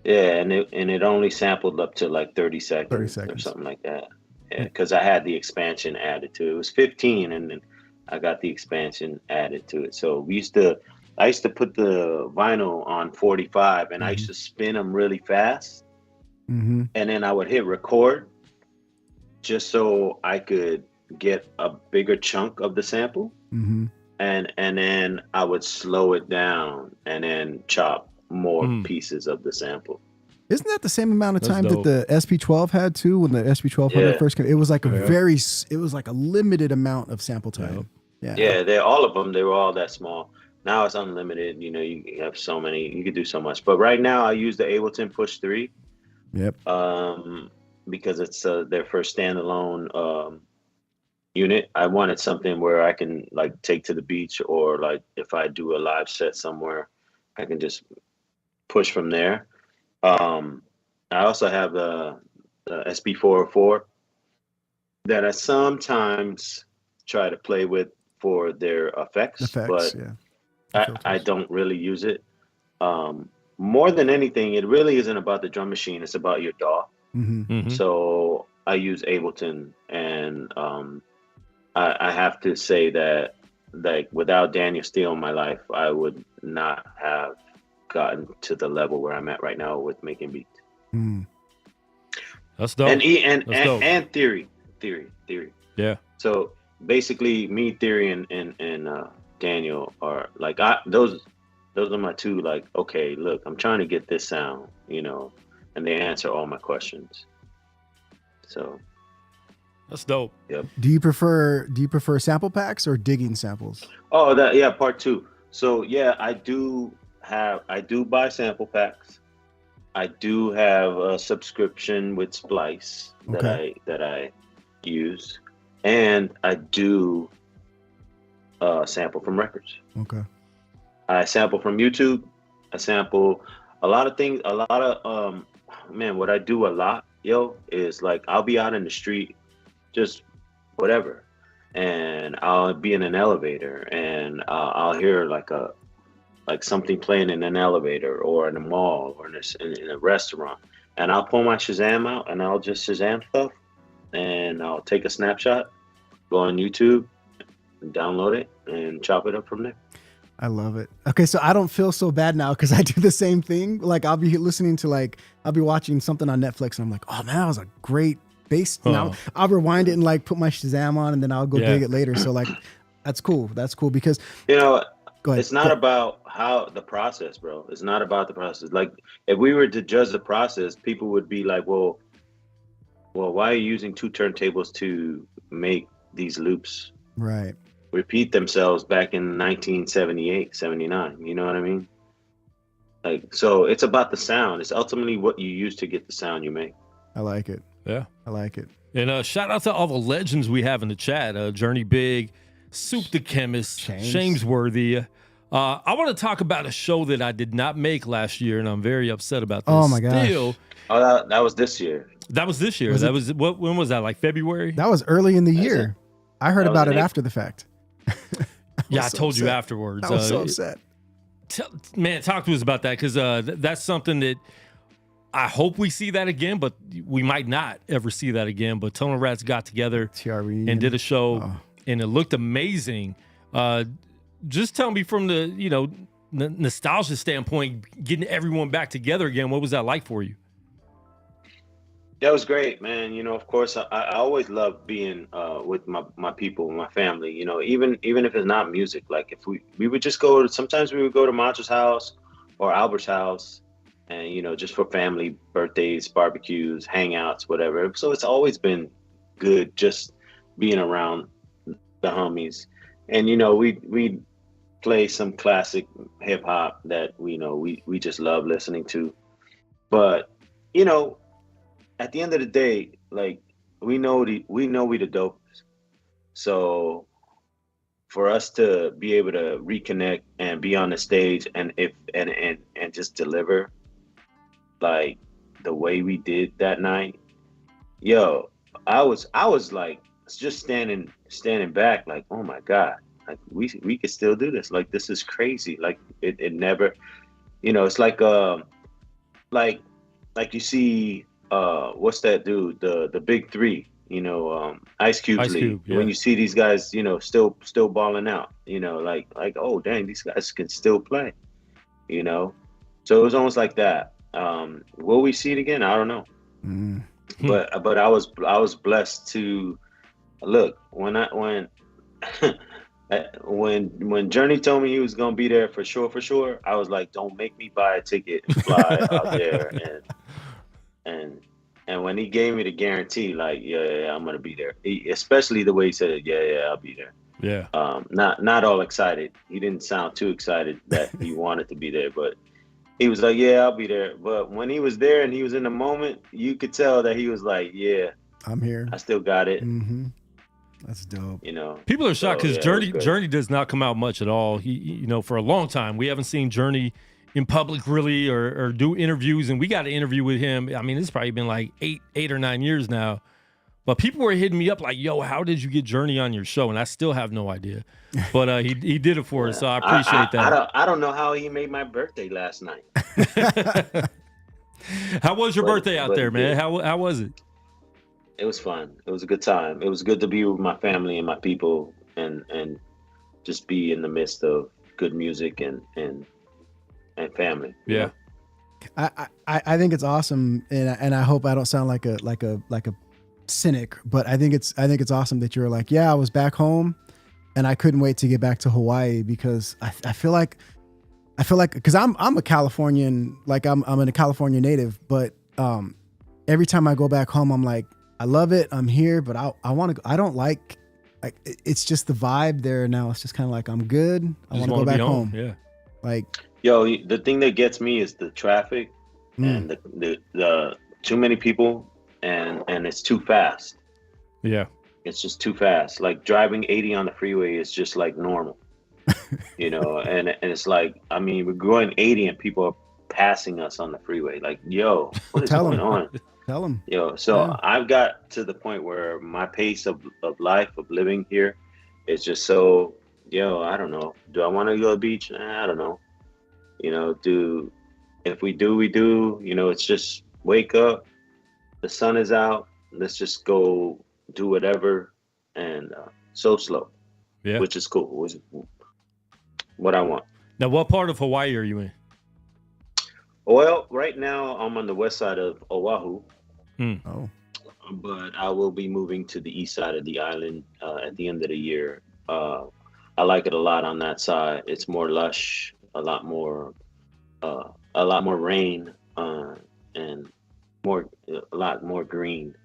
S3: Yeah, and it only sampled up to like 30 seconds,
S2: 30
S3: or
S2: seconds.
S3: something like that. Yeah, because I had the expansion added to it. It was 15, and then I got the expansion added to it. So I used to put the vinyl on 45, and I used to spin them really fast,
S2: Mm-hmm.
S3: and then I would hit record just so I could get a bigger chunk of the sample,
S2: Mm-hmm.
S3: and then I would slow it down and then chop more pieces of the sample.
S2: Isn't that the same amount of
S1: That's
S2: time
S1: dope.
S2: that the SP12 had too? When the SP1200
S3: Yeah.
S2: first came, it was like
S1: Yeah.
S2: it was like a limited amount of sample time. Yeah.
S3: Yeah, they're all of them. They were all that small. Now it's unlimited. You know, you have so many. You could do so much. But right now, I use the Ableton Push 3.
S2: Yep.
S3: Because it's their first standalone unit. I wanted something where I can like take to the beach, or like if I do a live set somewhere, I can just push from there. I also have the SP404 that I sometimes try to play with for their effects, but
S2: yeah.
S3: I don't really use it. More than anything, it really isn't about the drum machine. It's about your DAW.
S2: Mm-hmm.
S1: Mhm.
S3: So I use Ableton, and I have to say that, like, without Daniel Steele in my life, I would not have gotten to the level where I'm at right now with making beats.
S2: Mm.
S1: That's dope. That's dope.
S3: And theory.
S1: Yeah.
S3: So basically, me, Theory, and Daniel are like, those are my two. Like, okay, look, I'm trying to get this sound, you know, and they answer all my questions. So
S1: That's dope.
S3: yep.
S2: Do you prefer sample packs or digging samples?
S3: Oh, part 2. So yeah, I do buy sample packs. I do have a subscription with Splice that I use, and I do sample from records.
S2: Okay.
S3: I sample from YouTube. I sample a lot of things. A lot of man, what I do a lot, is like I'll be out in the street, just whatever, and I'll be in an elevator, and I'll hear like something playing in an elevator or in a mall or in a restaurant, and I'll pull my Shazam out and I'll just Shazam stuff, and I'll take a snapshot, go on YouTube, and download it, and chop it up from there.
S2: I love it. Okay, so I don't feel so bad now because I do the same thing. Like I'll be listening to I'll be watching something on Netflix and I'm like, oh man, that was a great bass. Now I'll rewind it and like put my Shazam on and then I'll go dig it later. So like, that's cool. That's cool because
S3: go ahead.
S2: It's
S3: not about how the process, bro. It's not about the process. Like if we were to judge the process, people would be like, well, why are you using 2 turntables to make these loops repeat themselves back in 1978, 79? You know what I mean? Like, so it's about the sound. It's ultimately what you use to get the sound you make.
S2: I like it.
S1: Yeah.
S2: I like it.
S1: And shout out to all the legends we have in the chat. Journey Big, Soup the Chemist, Shamesworthy. I want to talk about a show that I did not make last year, and I'm very upset about this.
S2: Oh my gosh.
S3: That was this year.
S1: That was this year. When was that? Like February?
S2: That was early in the year. I heard about it after the fact.
S1: I told you afterwards.
S2: I was so upset.
S1: Man, talk to us about that because that's something that I hope we see that again, but we might not ever see that again. But Tone Rats got together and did a show, and it looked amazing. Just tell me from the nostalgia standpoint, getting everyone back together again. What was that like for you?
S3: That was great, man. Of course, I always love being with my people, my family. Even if it's not music, like if we would just go. Sometimes we would go to Mantra's house or Albert's house, and just for family birthdays, barbecues, hangouts, whatever. So it's always been good just being around the homies, and we play some classic hip hop that we just love listening to, but at the end of the day, like we know we the dopest. So for us to be able to reconnect and be on the stage and just deliver like the way we did that night, I was like just standing back like, oh my God, like we could still do this. Like this is crazy. Like it never, it's like you see what's that dude, the big three, Ice Cube's league.
S1: Yeah.
S3: When you see these guys, still balling out, like oh dang, these guys can still play, so it was almost like that. Will we see it again? I don't know. But I was blessed to look when when Journey told me he was gonna be there for sure, I was like, don't make me buy a ticket and fly out there. And when he gave me the guarantee, like, yeah, I'm gonna be there. Especially the way he said it, yeah, I'll be there.
S1: Yeah.
S3: Not all excited. He didn't sound too excited that he wanted to be there, but he was like, yeah, I'll be there. But when he was there and he was in the moment, you could tell that he was like, yeah,
S2: I'm here.
S3: I still got it.
S2: Mm-hmm. That's dope.
S1: People are shocked because Journey does not come out much at all. He, for a long time, we haven't seen Journey in public really or do interviews, and we got an interview with him. I mean, it's probably been like eight or 9 years now. But people were hitting me up like, yo, how did you get Journey on your show? And I still have no idea. But he did it for us, so I appreciate that.
S3: I don't know how he made my birthday last night.
S1: How was your birthday out there, man? How was it?
S3: It was fun. It was a good time. It was good to be with my family and my people and just be in the midst of good music and family.
S1: Yeah.
S2: I think it's awesome, and I hope I don't sound like a cynic, but I think it's awesome that you're like, yeah, I was back home and I couldn't wait to get back to Hawaii because I feel like because I'm a Californian, like I'm a California native, but every time I go back home, I'm like, I love it, I'm here, but I want to. I don't like it's just the vibe there now. It's just kind of like I'm good. I want to go back home.
S1: Yeah.
S2: Like,
S3: yo, the thing that gets me is the traffic and the too many people and it's too fast.
S1: Yeah.
S3: It's just too fast. Like driving 80 on the freeway is just like normal, and it's like, I mean, we're going 80 and people are passing us on the freeway. Like, yo, what is going on?
S2: Tell them.
S3: Yo, so I've got to the point where my pace of life, of living here is just so, I don't know. Do I want to go to the beach? I don't know. If we do, we do. It's just wake up. The sun is out. Let's just go do whatever. And so slow, which is cool. What I want.
S1: Now, what part of Hawaii are you in?
S3: Well, right now I'm on the west side of Oahu,
S2: Oh,
S3: but I will be moving to the east side of the island at the end of the year. I like it a lot on that side. It's more lush, a lot more rain, and a lot more green.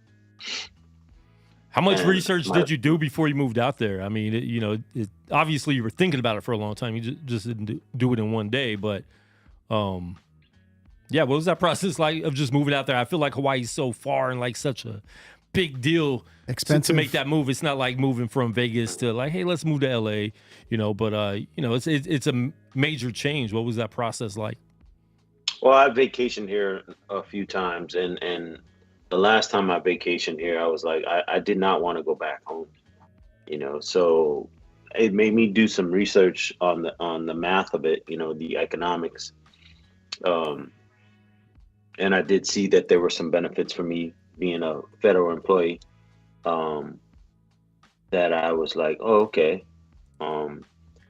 S1: How much
S3: And
S1: research
S3: my
S1: did you do before you moved out there? I mean, obviously you were thinking about it for a long time. You just didn't do it in one day, but yeah, what was that process like of just moving out there? I feel like Hawaii's so far and like such a big deal
S2: expensive.
S1: to make that move. It's not like moving from Vegas to like, hey, let's move to LA, but it's a major change. What was that process like?
S3: Well, I vacationed here a few times, and the last time I vacationed here, I was like, I did not want to go back home, So it made me do some research on the math of it, the economics, and I did see that there were some benefits for me being a federal employee. That I was like, oh, okay.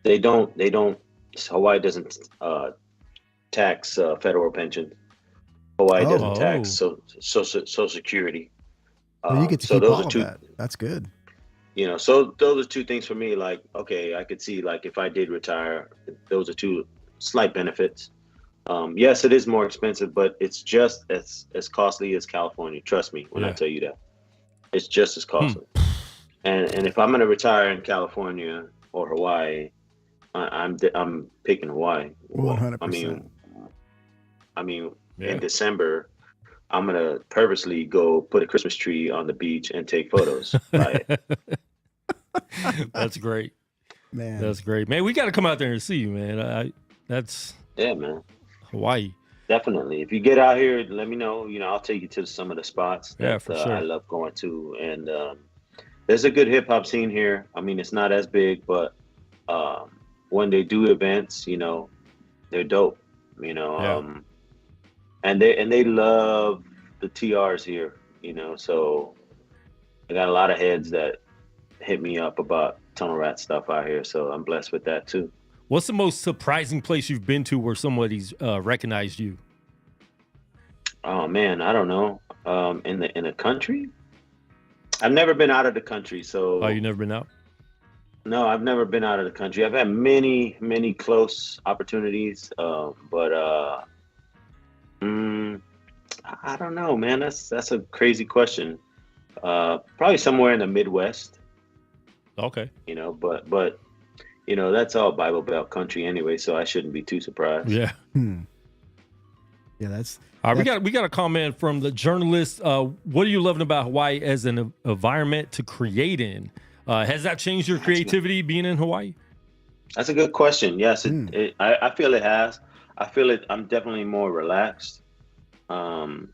S3: They don't. Hawaii doesn't tax federal pension. Hawaii doesn't tax Social Security.
S2: So you get to
S3: so
S2: keep
S3: those
S2: all
S3: are
S2: of
S3: two.
S2: that. That's good.
S3: So those are two things for me. Like, okay, I could see like if I did retire, those are two slight benefits. Yes, it is more expensive, but it's just as costly as California. Trust me when I tell you that. It's just as costly. And if I'm going to retire in California or Hawaii, I'm picking Hawaii.
S2: 100%.
S3: I mean, in December, I'm going to purposely go put a Christmas tree on the beach and take photos.
S1: That's great,
S2: man.
S1: That's great, man. We got to come out there and see you, man.
S3: Yeah, man.
S1: Hawaii.
S3: Definitely. If you get out here, let me know. I'll take you to some of the spots that
S1: for sure.
S3: I love going to. And there's a good hip hop scene here. I mean, it's not as big, but when they do events, they're dope. And they love the TRs here. So I got a lot of heads that hit me up about Tunnel Rat stuff out here. So I'm blessed with that too.
S1: What's the most surprising place you've been to where somebody's recognized you?
S3: Oh man, I don't know. In the country, I've never been out of the country. So
S1: you never been out?
S3: No, I've never been out of the country. I've had many close opportunities, but I don't know, man. That's a crazy question. Probably somewhere in the Midwest.
S1: Okay.
S3: But that's all Bible Belt country anyway, so I shouldn't be too surprised.
S1: Yeah.
S2: Yeah, that's
S1: all right. We got a comment from the journalist. What are you loving about Hawaii as an environment to create in? Has that changed your creativity being in Hawaii?
S3: That's a good question. Yes, I feel it has. I feel it. I'm definitely more relaxed, and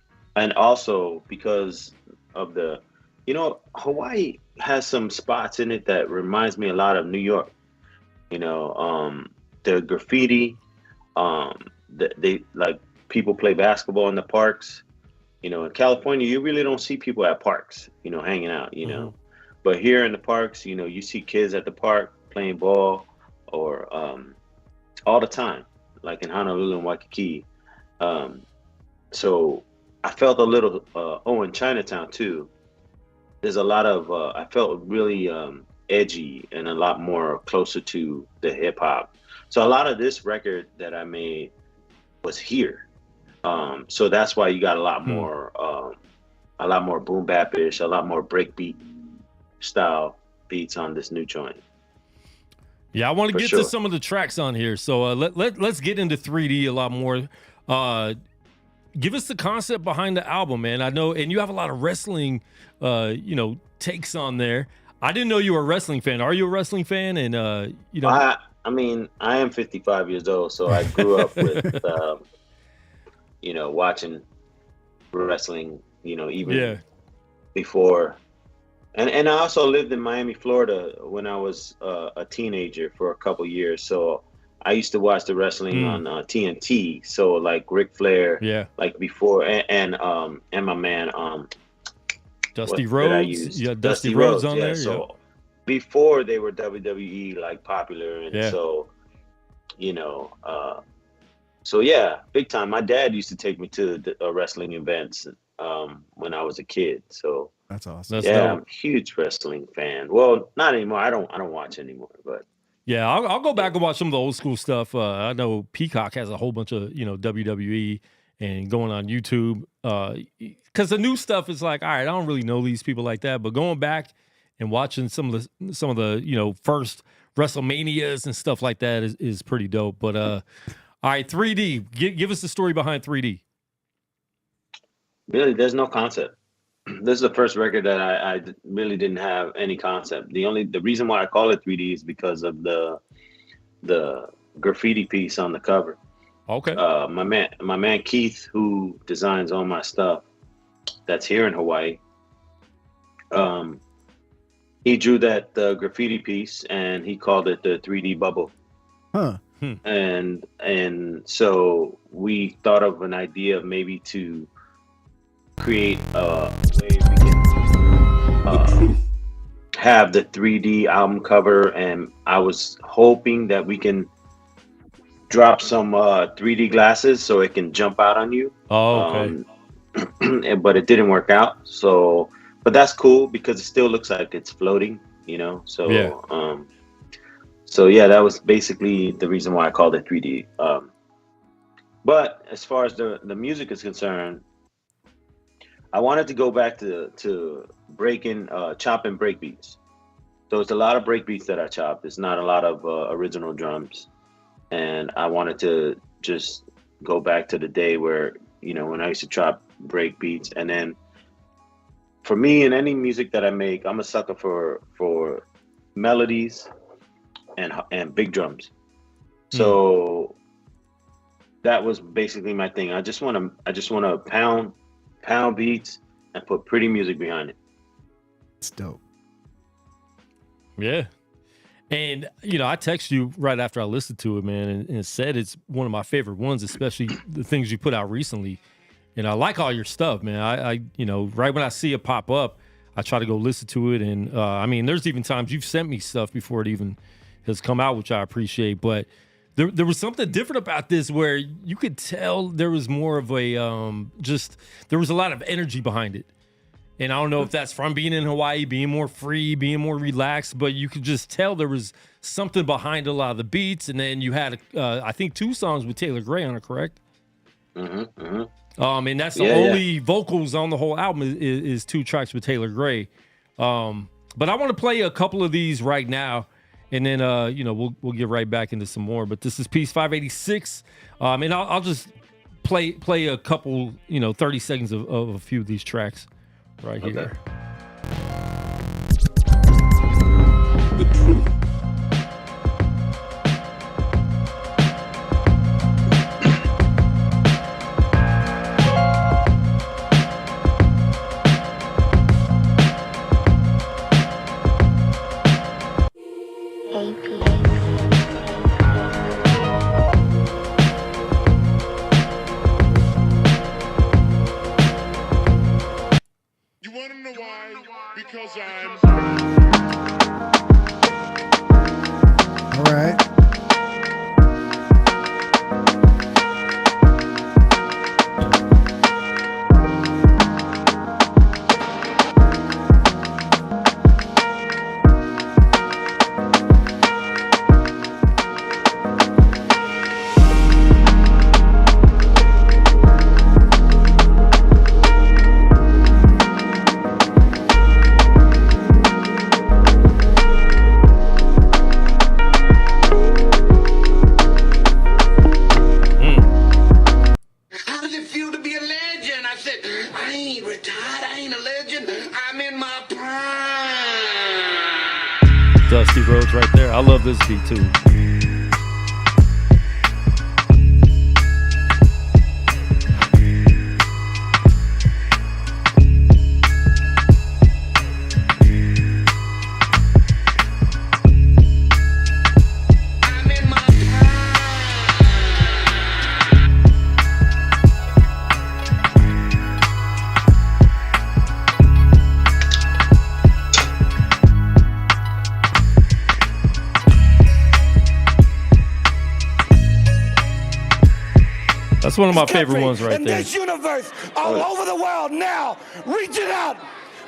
S3: also because of Hawaii has some spots in it that reminds me a lot of New York. The graffiti, they like people play basketball in the parks. In California, you really don't see people at parks, hanging out, But here in the parks, you see kids at the park playing ball or all the time, like in Honolulu and Waikiki. So I felt a little, in Chinatown too. There's a lot of, I felt really edgy and a lot more closer to the hip hop. So a lot of this record that I made was here. So that's why you got a lot more boom bap-ish, a lot more breakbeat style beats on this new joint.
S1: Yeah, I want to get to some of the tracks on here. So let's get into 3D a lot more. Give us the concept behind the album, man. I know, and you have a lot of wrestling, takes on there. I didn't know you were a wrestling fan. Are you a wrestling fan? And
S3: I mean, I am 55 years old, so I grew up with, watching wrestling, even before. And I also lived in Miami, Florida when I was a teenager for a couple years. So I used to watch the wrestling on TNT. So like Ric Flair, like before, and my man,
S1: Dusty Rhodes. Yeah, Dusty Rhodes on there.
S3: So before they were WWE like popular, and so you know. So yeah, big time. My dad used to take me to wrestling events when I was a kid. So
S2: That's awesome.
S1: That's
S3: yeah,
S1: dope.
S3: I'm a huge wrestling fan. Well, not anymore. I don't watch anymore. But
S1: Yeah, I'll go back and watch some of the old school stuff. I know Peacock has a whole bunch of WWE and going on YouTube. Because the new stuff is like, all right, I don't really know these people like that, but going back and watching some of the first WrestleManias and stuff like that is pretty dope. But all right, 3D, give us the story behind 3D.
S3: really, there's no concept. This is the first record that I really didn't have any concept. The reason why I call it 3D is because of the graffiti piece on the cover.
S1: Okay.
S3: My man Keith, who designs all my stuff that's here in Hawaii, he drew that graffiti piece and he called it the 3D bubble.
S2: Huh.
S3: And so we thought of an idea of maybe to create a way we can have the 3D album cover, and I was hoping that we can drop some 3D glasses so it can jump out on you.
S1: Oh, okay.
S3: But it didn't work out. So, but that's cool because it still looks like it's floating, So,
S1: Yeah.
S3: So yeah, that was basically the reason why I called it 3D. But as far as the music is concerned, I wanted to go back to breaking, chopping break beats. So it's a lot of break beats that I chopped. It's not a lot of original drums. And I wanted to just go back to the day where, when I used to chop break beats. And then for me, in any music that I make, I'm a sucker for melodies and big drums. So that was basically my thing. I just want to pound beats and put pretty music behind it.
S2: It's dope.
S1: Yeah. And, I texted you right after I listened to it, man, and said it's one of my favorite ones, especially the things you put out recently. And I like all your stuff, man. I right when I see it pop up, I try to go listen to it. And, there's even times you've sent me stuff before it even has come out, which I appreciate. But there was something different about this where you could tell there was more of a, there was a lot of energy behind it. And I don't know if that's from being in Hawaii, being more free, being more relaxed, but you could just tell there was something behind a lot of the beats. And then you had, I think, 2 songs with Taylor Gray on it, correct? And that's the only vocals on the whole album is 2 tracks with Taylor Gray. But I want to play a couple of these right now, and then we'll get right back into some more. But this is Peace586, and I'll just play a couple 30 seconds of a few of these tracks right here.
S3: Okay.
S4: The truth. You want to know why? Because
S2: All right.
S4: how does it feel to be a legend? I said, I ain't retired, I ain't a legend, I'm in my prime.
S1: Dusty Rhodes right there. I love this beat too.
S4: I'm in my prime.
S1: That's one of my
S4: this
S1: favorite
S4: country,
S1: ones right
S4: in
S1: there.
S4: this universe, all over the world now, reaching out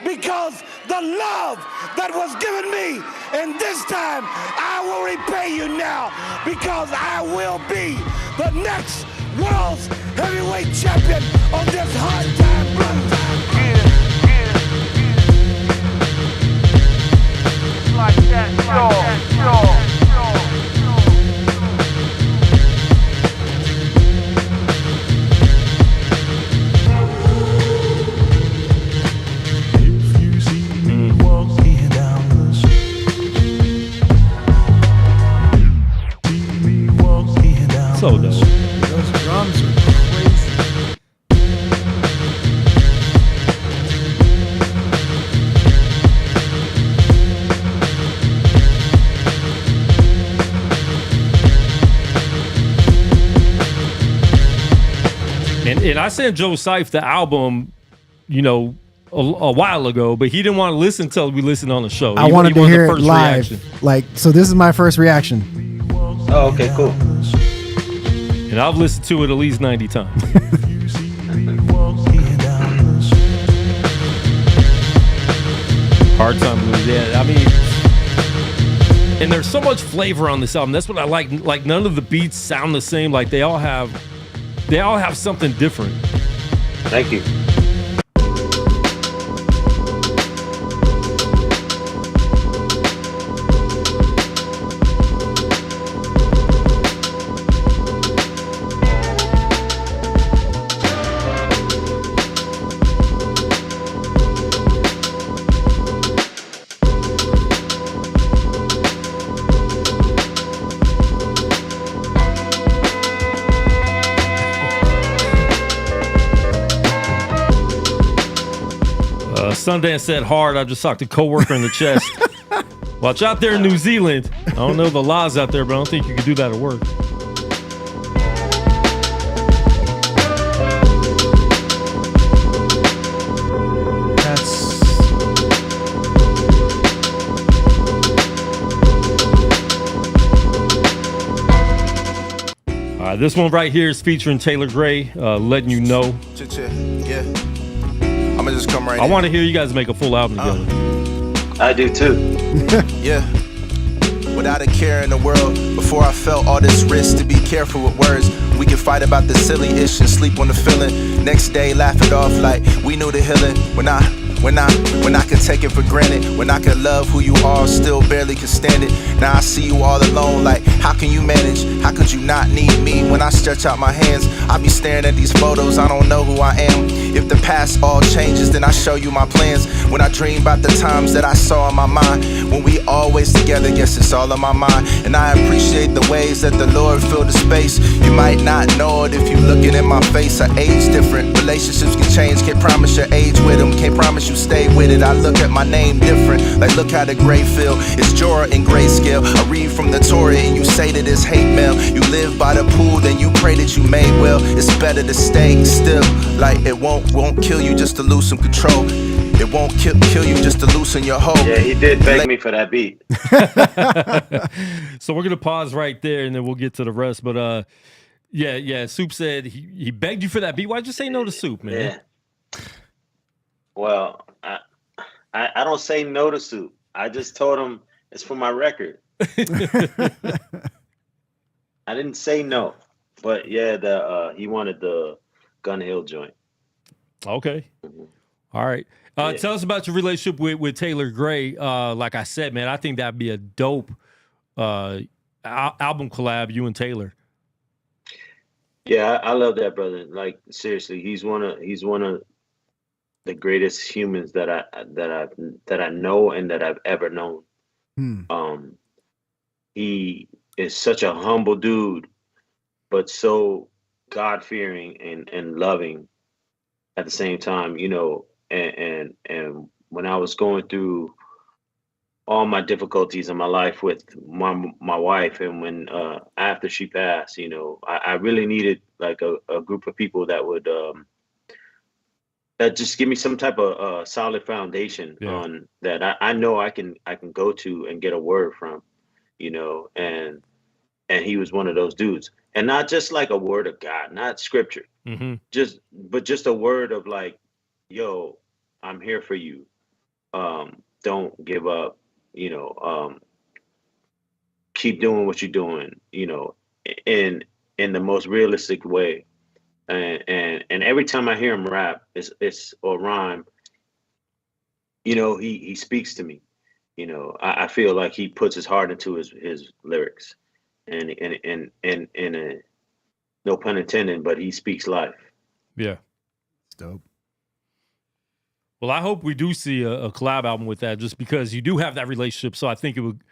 S4: because the love that was given me, and this time I will repay you now because I will be the next world's heavyweight champion on this hard time, blood time.
S5: Like that, sure.
S1: So dope.
S2: Those drums are crazy.
S1: And I sent Joe Seif the album, you know, a while ago, but he didn't want to listen until we listened on the show.
S2: I
S1: He
S2: wanted to
S1: wanted
S2: hear
S1: the
S2: it
S1: first
S2: live.
S1: reaction.
S2: Like, so this is my first reaction.
S3: Oh, okay, cool.
S1: And I've listened to it at least 90 times. Hard Time Blues, yeah. I mean, and there's so much flavor on this album. That's what I like. Like, none of the beats sound the same. Like, they all have something different.
S3: Thank you.
S1: Sundance said hard. I just socked a coworker in the chest. Watch out there in New Zealand. I don't know the laws out there, but I don't think you can do that at work. All right, this one right here is featuring Taylor Gray, letting you know.
S6: Yeah. I'ma just come right
S1: I
S6: in.
S1: want to hear you guys make a full album together.
S3: I do too.
S6: Yeah. Without a care in the world, before I felt all this risk, to be careful with words. We can fight about the silly ish and sleep on the feeling. Next day, laugh it off like we knew the healing. When I could take it for granted, when I could love who you are, still barely could stand it. Now I see you all alone, like how can you manage? How could you not need me? When I stretch out my hands, I be staring at these photos, I don't know who I am. If the past all changes, then I show you my plans. When I dream about the times that I saw in my mind, when we always together, yes, it's all in my mind. And I appreciate the ways that the Lord filled the space. You might not know it if you looking in my face. I age different, relationships can change. Can't promise your age with them, can't promise you stay with it. I look at my name different, like look how the gray feel. It's Jorah in grayscale. I read from the Torah and you say that it's hate mail. You live by the pool, then you pray that you made well. It's better to stay still, like it won't kill you just to lose some control. It won't kill you just to loosen your hold.
S3: Yeah, he did beg me for that beat.
S1: So we're gonna pause right there and then we'll get to the rest. But yeah. Soup said he begged you for that beat. Why'd you say no to Soup, man?
S3: Yeah. Well, I don't say no to Soup. I just told him it's for my record. I didn't say no, but yeah, he wanted the Gun Hill joint.
S1: Okay.
S3: Mm-hmm.
S1: All right.
S3: Yeah.
S1: Tell us about your relationship with Taylor Gray. Like I said, man, I think that'd be a dope album collab, you and Taylor.
S3: Yeah, I love that brother. Like seriously, he's one of the greatest humans that I know and that I've ever known. He is such a humble dude, but so God-fearing and loving at the same time, you know. And when I was going through all my difficulties in my life with my wife, and when after she passed, you know, I really needed like a group of people that would that just give me some type of solid foundation on that I know I can go to and get a word from, you know, and he was one of those dudes. and not just like a word of God, not scripture, just a word of like, yo, I'm here for you. Don't give up, keep doing what you're doing, in the most realistic way. And every time I hear him rap, it's or rhyme, he speaks to me. I feel like he puts his heart into his lyrics, and no pun intended, but he speaks life.
S1: Yeah.
S2: It's dope.
S1: Well, I hope we do see a collab album with that, just because you do have that relationship. So I think it would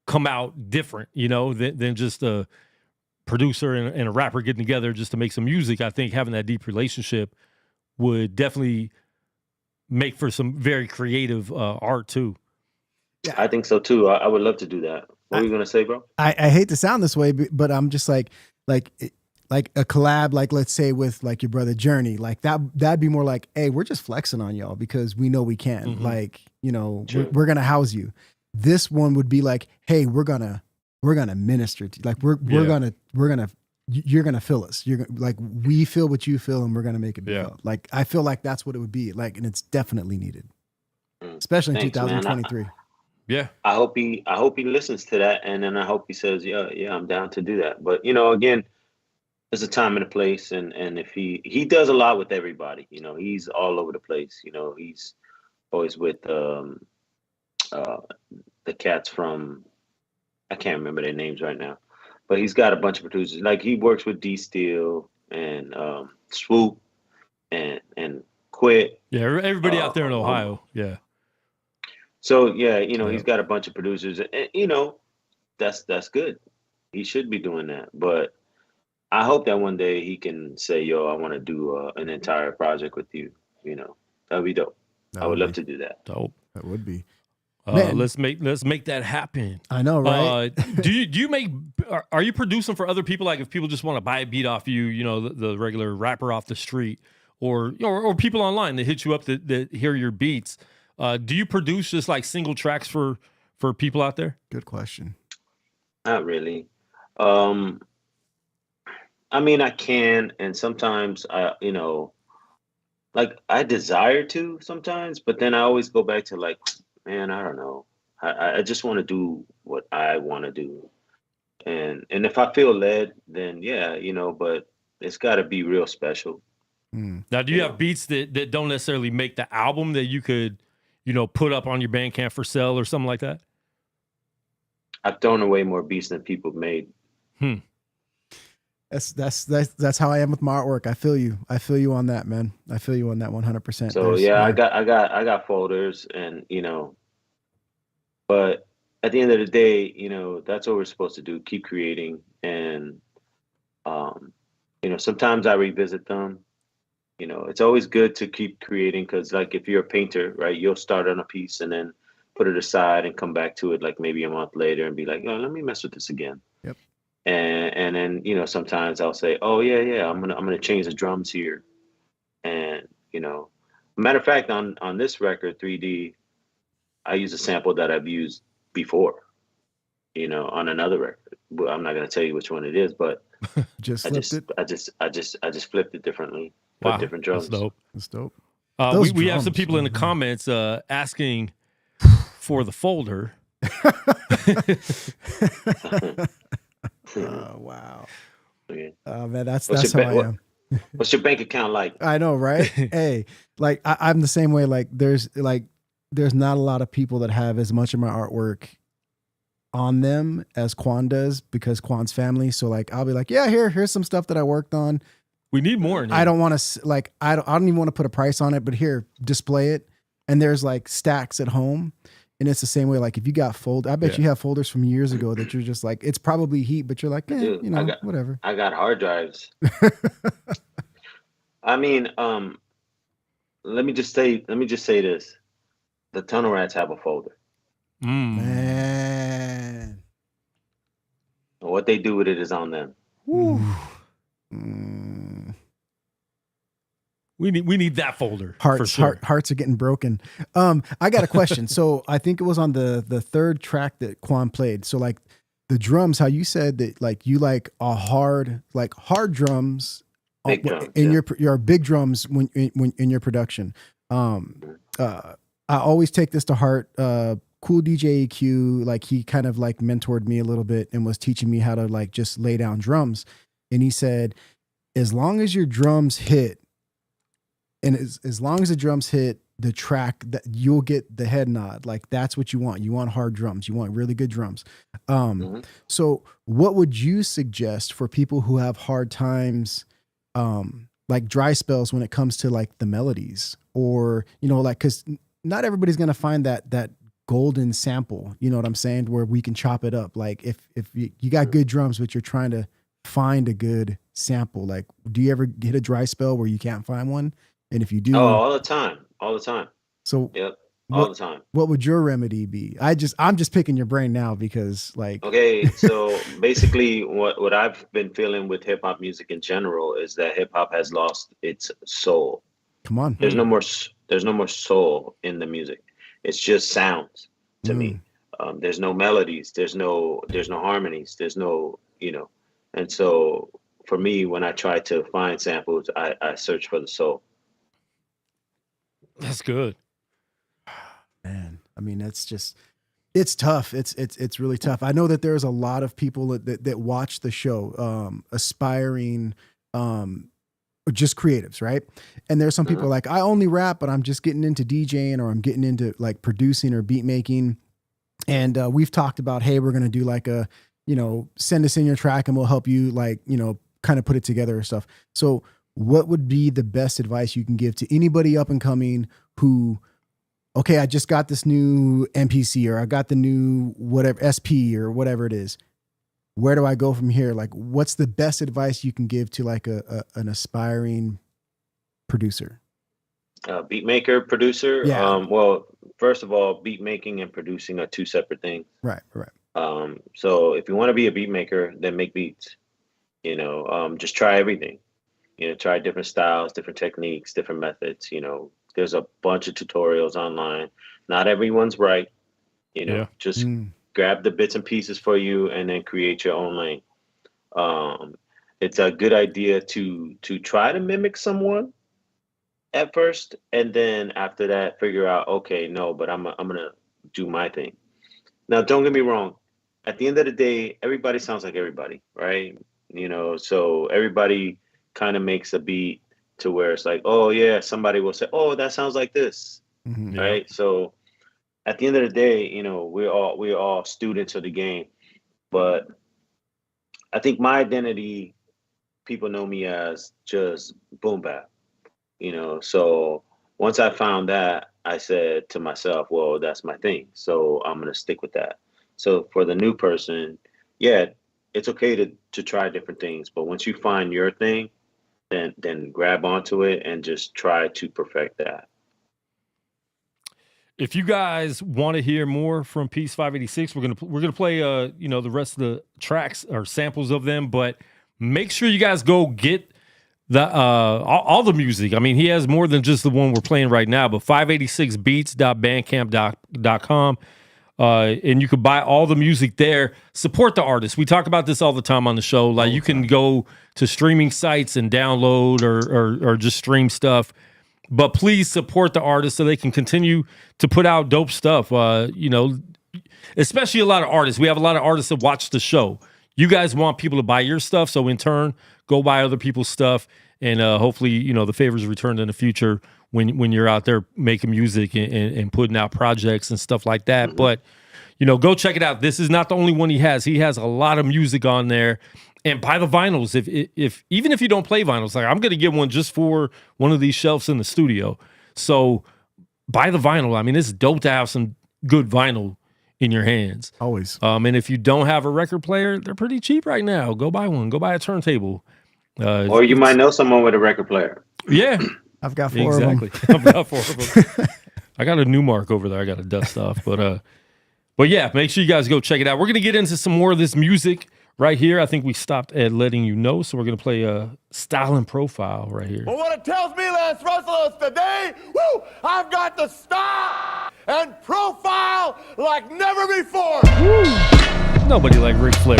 S1: come out different, than just a producer and a rapper getting together just to make some music. I think having that deep relationship would definitely make for some very creative art too.
S2: Yeah.
S3: I think so too. I would love to do that. What were you gonna say, bro?
S2: I hate to sound this way, but I'm just like a collab, like let's say with like your brother Journey, like that'd be more like, hey, we're just flexing on y'all because we know we can. Like, we're gonna house you. This one would be like, hey, we're gonna minister to you. Like you're gonna feel us. You're like, we feel what you feel, and we're gonna make it be felt. Like I feel like that's what it would be like, and it's definitely needed, especially in 2023.
S1: Yeah.
S3: I hope he listens to that, and then I hope he says, yeah, I'm down to do that. But again, there's a time and a place, and if he does a lot with everybody. He's all over the place. He's always with the cats from, I can't remember their names right now, but he's got a bunch of producers. Like he works with D Steel and Swoop and Quit.
S1: Yeah, everybody out there in Ohio. Yeah.
S3: So yeah, he's got a bunch of producers, and that's good. He should be doing that. But I hope that one day he can say, "Yo, I want to do an entire project with you." That'd be dope. I would love to do that.
S1: Dope.
S2: That would be.
S1: Let's make that happen.
S2: I know, right?
S1: Do you are you producing for other people? Like if people just want to buy a beat off you, the regular rapper off the street, or people online that hit you up that hear your beats. Do you produce just like single tracks for people out there?
S2: Good question.
S3: Not really. I mean, I can, and sometimes I desire to sometimes, but then I always go back to like, man, I don't know. I just want to do what I want to do, and if I feel led, then yeah, but it's got to be real special.
S1: Now, do you have beats that don't necessarily make the album that you could, put up on your Bandcamp for sale or something like that?
S3: I've thrown away more beats than people made.
S2: That's how I am with my artwork. I feel you on that, man. I feel you on that 100%.
S3: So yeah, I got folders, and but at the end of the day, that's what we're supposed to do. Keep creating, and sometimes I revisit them. It's always good to keep creating, because like if you're a painter, right, you'll start on a piece and then put it aside and come back to it like maybe a month later and be like, oh, let me mess with this again.
S2: Yep.
S3: And then sometimes I'll say, oh yeah, I'm gonna change the drums here, and matter of fact, on this record 3D, I use a sample that I've used before, on another record. Well, I'm not gonna tell you which one it is, but I just flipped it differently.
S1: Wow,
S3: Put different drums.
S2: That's dope.
S1: We have some people in the comments asking for the folder.
S2: Oh wow.
S3: Okay.
S2: Man, that's how I am.
S3: What's your bank account like?
S2: I know, right? Hey, like I'm the same way. Like there's not a lot of people that have as much of my artwork on them as Quan does, because Quan's family. So like I'll be like, yeah, here's some stuff that I worked on.
S1: We need more.
S2: I don't want to I don't even want to put a price on it, but here, display it. And there's like stacks at home. And it's the same way. Like if you got I bet you have folders from years ago that you're just like, it's probably heat, but you're like,
S3: Dude,
S2: whatever.
S3: I got hard drives. I mean, let me just say this: the Tunnel Rats have a folder.
S2: Man,
S3: What they do with it is on them.
S1: We need that folder.
S2: Hearts,
S1: for sure.
S2: Hearts are getting broken. I got a question. So I think it was on the third track that Quan played. So like the drums, how you said that like you like hard drums
S3: Big drums,
S2: in
S3: yeah.
S2: your big drums when in your production. I always take this to heart. Cool DJ EQ, like he kind of like mentored me a little bit and was teaching me how to like just lay down drums. And he said, as long as your drums hit, and as long as the drums hit the track, that you'll get the head nod. Like that's what you want. You want hard drums. You want really good drums. So what would you suggest for people who have hard times, like dry spells when it comes to like the melodies, or, you know, like, cause not everybody's going to find that golden sample, you know what I'm saying? Where we can chop it up. Like if you got good drums, but you're trying to find a good sample, like, do you ever hit a dry spell where you can't find one? And if you do,
S3: all the time.
S2: So
S3: Yep. All the time.
S2: What would your remedy be? I'm just picking your brain now because like,
S3: Okay, so basically what I've been feeling with hip hop music in general is that hip hop has lost its soul.
S2: come on.
S3: There's no more soul in the music. It's just sounds to me. There's no melodies, there's no harmonies, there's no, you know. And so for me, when I try to find samples, I search for the soul.
S1: That's good.
S2: Man, I mean, it's tough. It's really tough. I know that there's a lot of people that watch the show, aspiring, just creatives, right? And there's some people like, I only rap, but I'm just getting into DJing, or I'm getting into like producing or beat making. And we've talked about, hey, we're going to do like a, you know, send us in your track and we'll help you like, you know, kind of put it together or stuff. So what would be the best advice you can give to anybody up and coming who, okay, I just got this new MPC, or I got the new whatever SP or whatever it is. Where do I go from here? Like, what's the best advice you can give to like an aspiring producer?
S3: Beat maker, producer.
S2: Yeah.
S3: Well, first of all, beat making and producing are two separate things.
S2: Right.
S3: So if you want to be a beat maker, then make beats. You know, just try everything. You know, try different styles, different techniques, different methods. You know, there's a bunch of tutorials online. Not everyone's right. You know, just grab the bits and pieces for you and then create your own lane. It's a good idea to try to mimic someone at first, and then after that, figure out, okay, no, but I'm gonna do my thing. Now, don't get me wrong. At the end of the day, everybody sounds like everybody, right? You know, so everybody kind of makes a beat to where it's like, oh yeah, somebody will say, oh, that sounds like this, right? So at the end of the day, you know, we're all students of the game. But I think my identity, people know me as just boom bap, you know. So once I found that, I said to myself, well, that's my thing, so I'm gonna stick with that. So for the new person, yeah, it's okay to try different things, but once you find your thing, then grab onto it and just try to perfect that.
S1: If you guys want to hear more from Peace586, we're gonna play you know, the rest of the tracks or samples of them, but make sure you guys go get the all the music. I mean, he has more than just the one we're playing right now, but 586beats.bandcamp.com. And you could buy all the music there. Support the artists. We talk about this all the time on the show. Like, you can go to streaming sites and download or just stream stuff. But please support the artists so they can continue to put out dope stuff. You know, especially a lot of artists. We have a lot of artists that watch the show. You guys want people to buy your stuff, so in turn, go buy other people's stuff. And hopefully, you know, the favors returned in the future when you're out there making music and putting out projects and stuff like that. But, you know, go check it out. This is not the only one he has. He has a lot of music on there. And buy the vinyls. If even if you don't play vinyls, like, I'm going to get one just for one of these shelves in the studio. So buy the vinyl. I mean, it's dope to have some good vinyl in your hands.
S2: Always.
S1: And if you don't have a record player, they're pretty cheap right now. Go buy one. Go buy a turntable.
S3: Or you might know someone with a record player.
S1: Yeah.
S2: I've got four of them.
S1: I've got 4 of them. I got a Newmark over there I got to dust off. But yeah, make sure you guys go check it out. We're going to get into some more of this music right here. I think we stopped at letting you know. So we're going to play a Style and Profile right here.
S4: Well, what it tells me, Lance Russell, is today, woo, I've got the style and profile like never before.
S1: nobody like Ric Flair.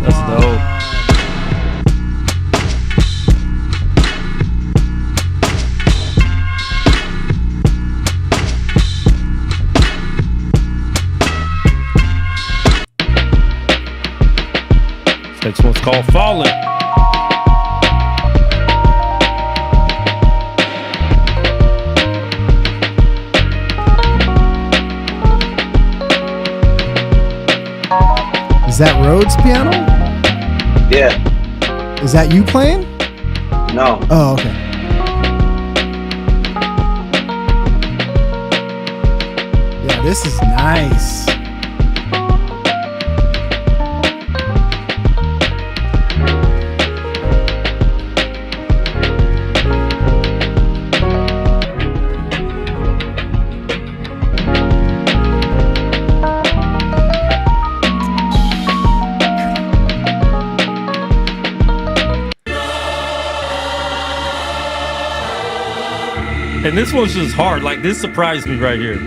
S1: That's dope. Next one's called Falling.
S2: Is that Rhodes piano?
S3: Yeah.
S2: Is that you playing?
S3: No.
S2: Oh, okay. Yeah, this is nice.
S1: And this one's just hard. Like, this surprised me right here.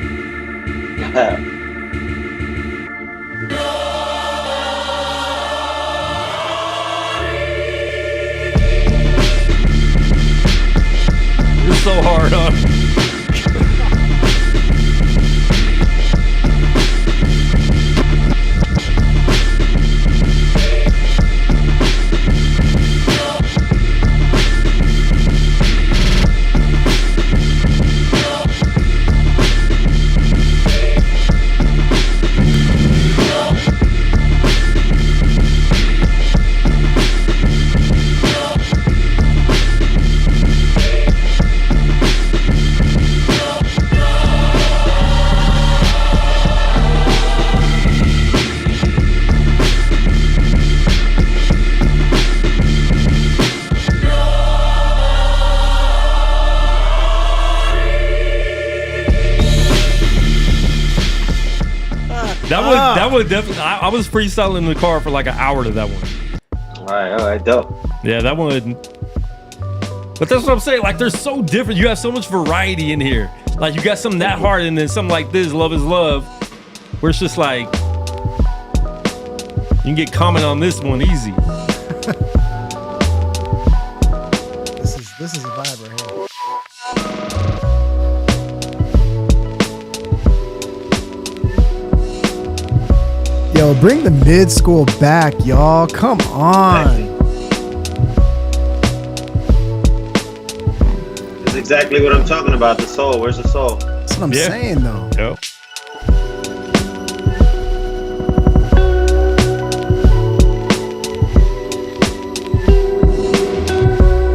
S1: It's so hard, huh? That one definitely. I was freestyling in the car for like an hour to that one.
S3: All right, dope.
S1: Yeah, that one. But that's what I'm saying. Like, they're so different. You have so much variety in here. Like, you got something that hard, and then something like this, Love Is Love, where it's just like you can get comment on this one easy.
S2: This is a vibe right here. Yo, bring the mid school back, y'all. Come on.
S3: That's exactly what I'm talking about. The soul. Where's the soul?
S2: That's what I'm saying, though.
S1: Yep.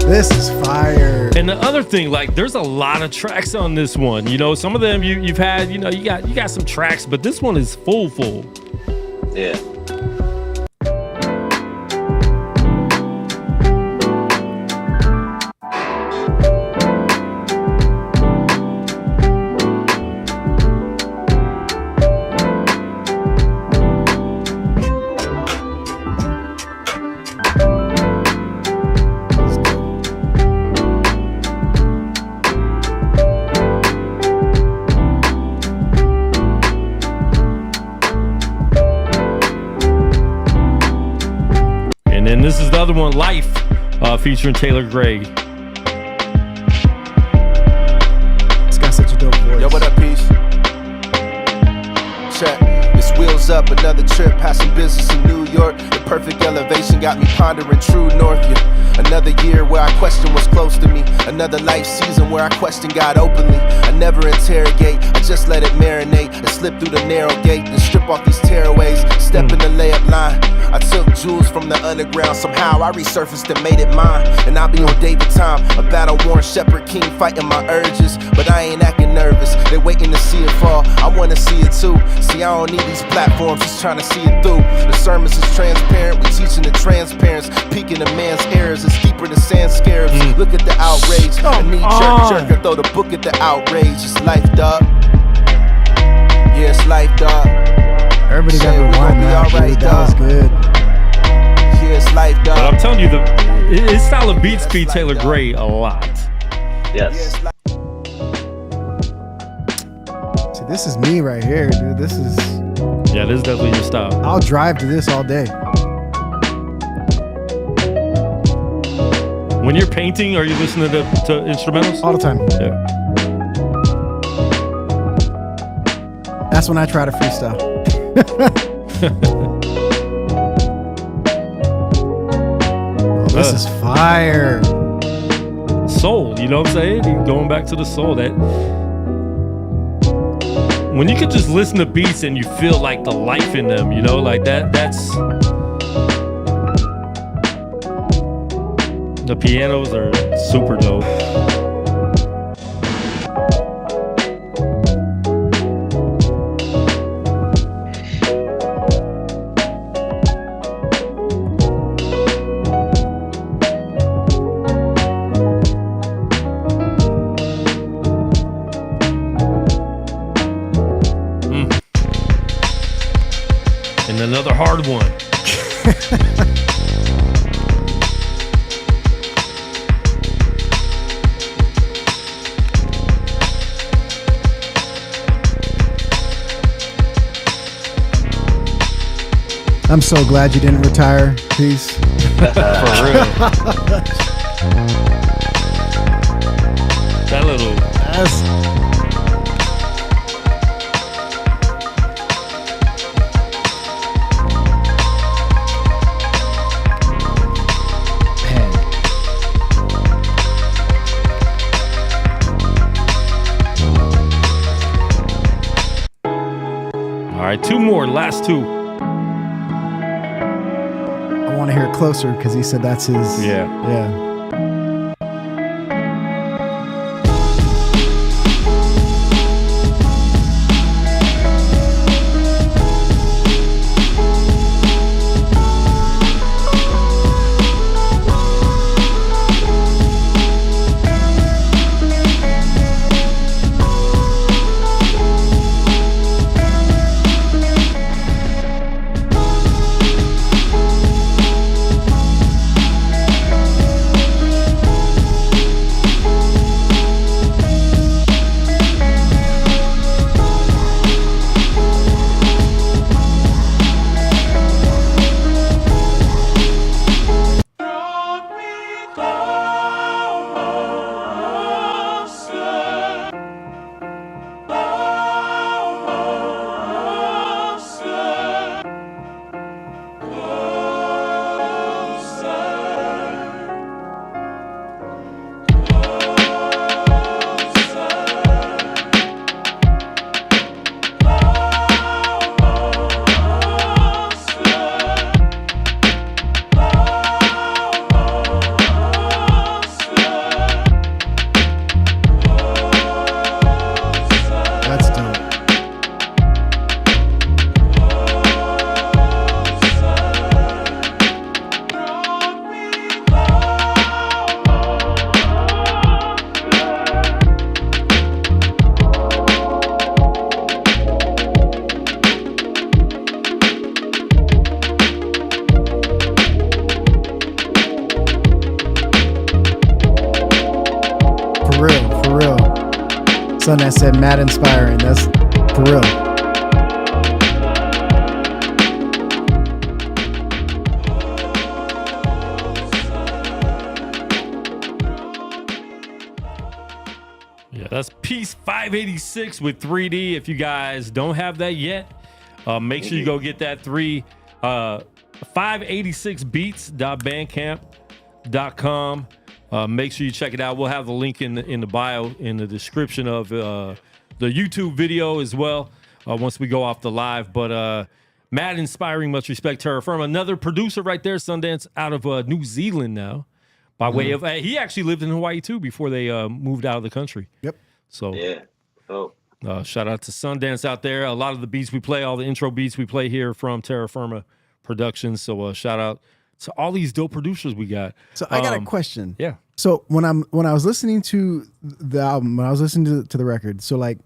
S2: This is fire.
S1: And the other thing, like, there's a lot of tracks on this one. You know, some of them you've had, you know, you got some tracks, but this one is full.
S3: Yeah.
S1: And this is the other one, Life, featuring Taylor Gray.
S2: It's got such a dope voice.
S6: Yo, what up, Peace? Check. This wheels up, another trip, passing business in New York. The perfect elevation got me pondering true north. Yeah. Another year where I question what's close to me. Another life season where I question God openly. I never interrogate, I just let it marinate and slip through the narrow gate and strip off these tearaways. Step in the layup line. I took jewels from the underground. Somehow I resurfaced and made it mine. And I'll be on David time, a battle-worn shepherd king fighting my urges. But I ain't acting nervous, they waiting to see it fall. I wanna see it too. See, I don't need these platforms, just trying to see it through. The sermons is transparent, we teaching the transparents. Peeking the man's errors, it's deeper than sand scarabs. Look at the outrage, I need jerk, I throw the book at the outrage. It's life, dog. Yeah, it's life, dog.
S2: Everybody got to rewind that.
S6: Alright,
S2: That was good.
S6: Yeah, it's life, dog.
S1: But I'm telling you, his style of beats beat Taylor Gray a lot.
S3: Yes.
S2: See, this is me right here, dude. This is.
S1: Yeah, this is definitely your style.
S2: I'll drive to this all day.
S1: When you're painting, are you listening to instrumentals?
S2: All the time.
S1: Yeah.
S2: That's when I try to freestyle. Oh, this is fire.
S1: Soul, you know what I'm saying? You're going back to the soul. That when you could just listen to beats and you feel like the life in them, you know, like that's the pianos are super dope. And another hard one.
S2: I'm so glad you didn't retire. Peace.
S1: For real. That little. All right, two more. Last two.
S2: I want to hear it closer because he said that's his.
S1: Yeah.
S2: Yeah. For real. Son that said mad inspiring. That's for real.
S1: Yeah, that's Peace586 with 3D. If you guys don't have that yet, make sure you go get that 586beats.bandcamp.com. Make sure you check it out. We'll have the link in the bio, in the description of the YouTube video as well, once we go off the live. But Mad inspiring, much respect, Terra Firma. Another producer right there, Sundance, out of New Zealand now, by way of he actually lived in Hawaii too before they moved out of the country.
S2: Yep.
S1: So
S3: Yeah. Oh.
S1: shout out to Sundance out there. A lot of the beats we play, all the intro beats we play here from Terra Firma Productions. So shout out to all these dope producers we got.
S2: So I got a question.
S1: Yeah.
S2: So when I was listening to the album, when I was listening to the record, so like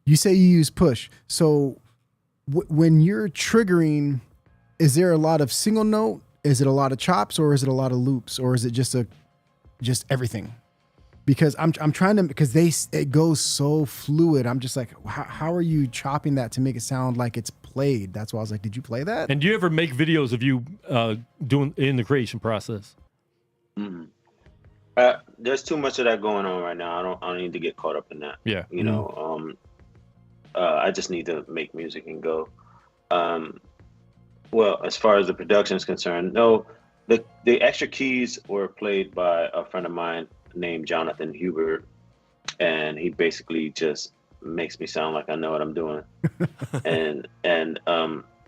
S2: you say you use push. So when you're triggering, is there a lot of single note? Is it a lot of chops, or is it a lot of loops, or is it just everything? Because I'm trying to, because it goes so fluid. I'm just like, how are you chopping that to make it sound like it's played? That's why I was like, did you play that?
S1: And do you ever make videos of you doing in the creation process?
S3: Mm-hmm. There's too much of that going on right now. I don't need to get caught up in that.
S1: Yeah.
S3: You know, I just need to make music and go. Well, as far as the production is concerned, no, the extra keys were played by a friend of mine named Jonathan Hubert, and he basically just makes me sound like I know what I'm doing. and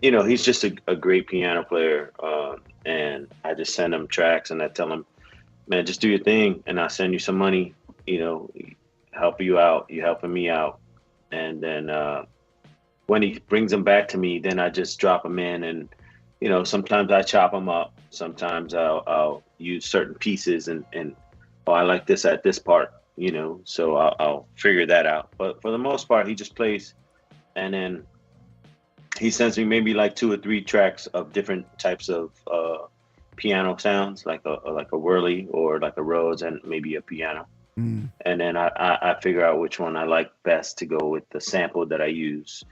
S3: you know, he's just a great piano player, and I just send him tracks and I tell him, man, just do your thing, and I'll send you some money, you know, help you out, you helping me out. And then when he brings them back to me, then I just drop them in, and you know, sometimes I chop them up, sometimes I'll use certain pieces, and oh, I like this at this part, you know, so I'll figure that out. But for the most part, he just plays, and then he sends me maybe like 2 or 3 tracks of different types of piano sounds, like a whirly or like a Rhodes and maybe a piano. And then I figure out which one I like best to go with the sample that I use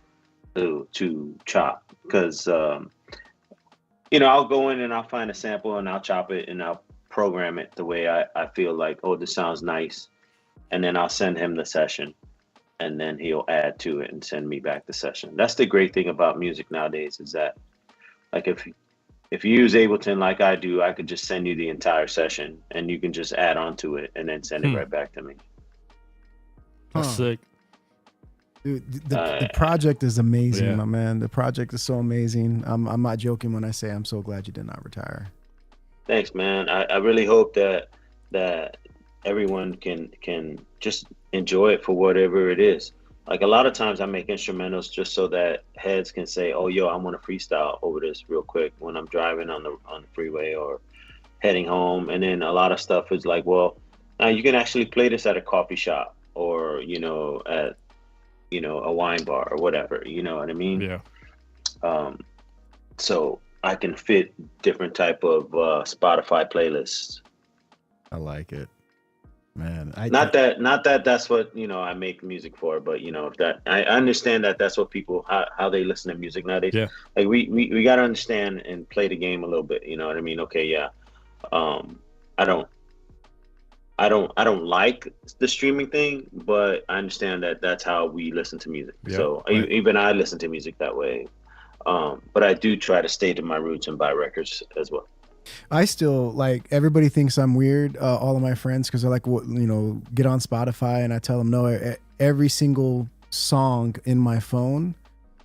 S3: to chop. Because, you know, I'll go in and I'll find a sample and I'll chop it and I'll program it the way I feel like, oh, this sounds nice. And then I'll send him the session. And then he'll add to it and send me back the session. That's the great thing about music nowadays, is that, like, if you use Ableton like I do, I could just send you the entire session and you can just add on to it and then send it right back to me.
S1: That's sick.
S2: Dude, the project is amazing, my man. The project is so amazing. I'm not joking when I say I'm so glad you did not retire.
S3: Thanks, man. I really hope that everyone can just enjoy it for whatever it is. Like, a lot of times I make instrumentals just so that heads can say, oh, yo, I want to freestyle over this real quick when I'm driving on the freeway or heading home. And then a lot of stuff is like, well, now you can actually play this at a coffee shop or, you know, at, you know, a wine bar or whatever, you know what I mean?
S1: Yeah.
S3: So I can fit different type of Spotify playlists.
S2: I like it, man.
S3: Not that that's what, you know, I make music for, but you know, if that, I understand that that's what people, how they listen to music nowadays.
S1: Yeah.
S3: Like we got to understand and play the game a little bit. You know what I mean? Okay. Yeah. I don't like the streaming thing, but I understand that that's how we listen to music.
S1: Yeah,
S3: So
S1: right.
S3: even I listen to music that way. But I do try to stay to my roots and buy records as well.
S2: I still, like, everybody thinks I'm weird, all of my friends, because they're like, you know, get on Spotify, and I tell them no. Every single song in my phone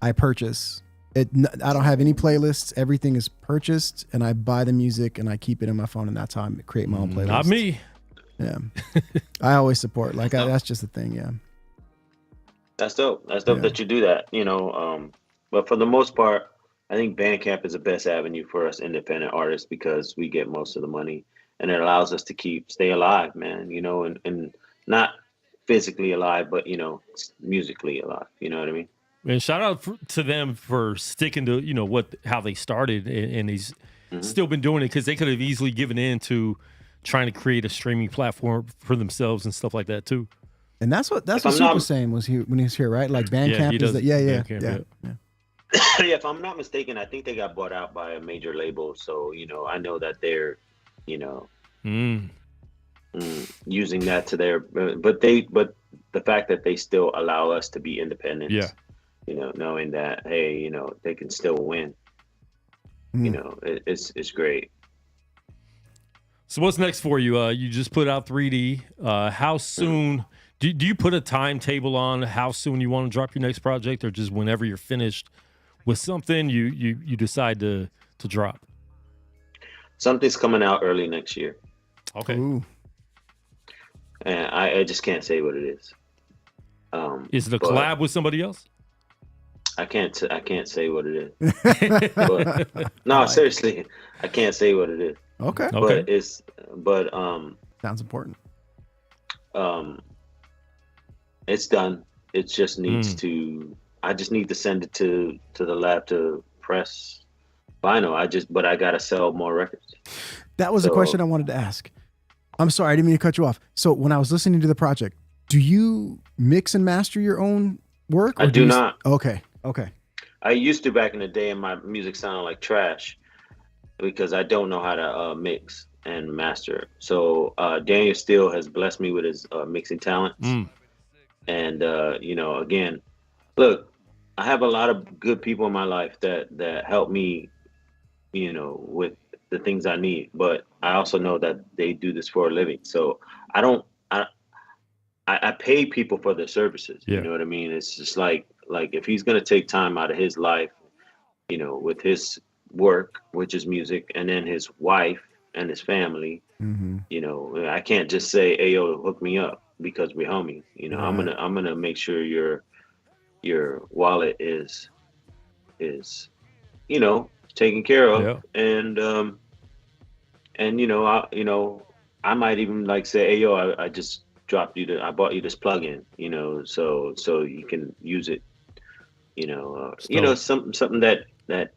S2: I purchase. I don't have any playlists. Everything is purchased, and I buy the music and I keep it in my phone, and that's how I create my own playlist.
S1: Not me.
S2: Yeah. I always support, like, that's just the thing. Yeah.
S3: That's dope. That's dope that you do that, you know. But for the most part, I think Bandcamp is the best avenue for us independent artists, because we get most of the money, and it allows us to stay alive, man, you know, and not physically alive, but, you know, musically alive. You know what I mean?
S1: And shout out to them for sticking to, you know, how they started, and he's still been doing it, because they could have easily given in to trying to create a streaming platform for themselves and stuff like that too.
S2: And that's what Soup was saying when he was here, right? Like, Bandcamp is that. Yeah.
S3: Yeah, if I'm not mistaken, I think they got bought out by a major label. So, you know, I know that they're, you know, using that to their, but the fact that they still allow us to be independent, you know, knowing that, hey, you know, they can still win, you know, it's great.
S1: So what's next for you? You just put out 3D. How soon, do you put a timetable on how soon you want to drop your next project, or just whenever you're finished with something you decide to drop?
S3: Something's coming out early next year,
S1: Okay.
S2: Ooh.
S3: and I just can't say what it is.
S1: Is it a
S3: but
S1: collab with somebody else?
S3: I can't say what it is. But, no, seriously, I can't say what it is.
S2: Okay.
S1: Okay.
S3: But
S2: Sounds important.
S3: it's done. It just needs to. I just need to send it to the lab to press vinyl. But I gotta sell more records.
S2: That was a question I wanted to ask. I'm sorry, I didn't mean to cut you off. So when I was listening to the project, do you mix and master your own work? Or
S3: I do not.
S2: Okay.
S3: I used to back in the day, and my music sounded like trash because I don't know how to mix and master. So Daniel Steele has blessed me with his mixing talents. And again, look, I have a lot of good people in my life that help me, with the things I need. But I also know that they do this for a living. So I pay people for their services.
S1: Yeah.
S3: You know what I mean? It's just like if he's gonna take time out of his life, with his work, which is music, and then his wife and his family, I can't just say, "Hey, yo, hook me up," because we're homies. I'm gonna make sure your wallet is taken care of, and I might even say, "Hey, yo, I just I bought you this plugin, so you can use it, something that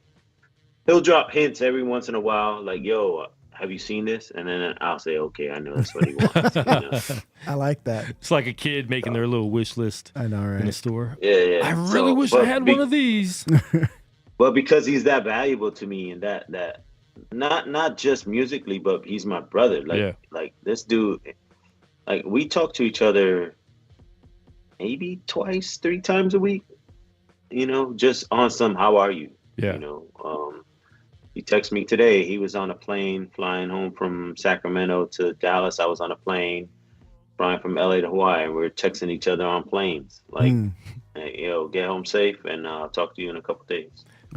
S3: he'll drop hints every once in a while, like, yo, have you seen this? And then I'll say, okay, I know that's what he wants.
S2: I like that.
S1: It's like a kid making their little wish list.
S2: I know, right?
S1: In the store.
S3: Yeah.
S1: I really wish I had one of these.
S3: But because he's that valuable to me, and that not just musically, but he's my brother. Like this dude, like we talk to each other maybe 2-3 times a week, just on some, how are you?
S1: Yeah.
S3: He texted me today. He was on a plane flying home from Sacramento to Dallas. I was on a plane flying from LA to Hawaii, and we were texting each other on planes. Like, hey, yo, get home safe, and I'll talk to you in a couple days.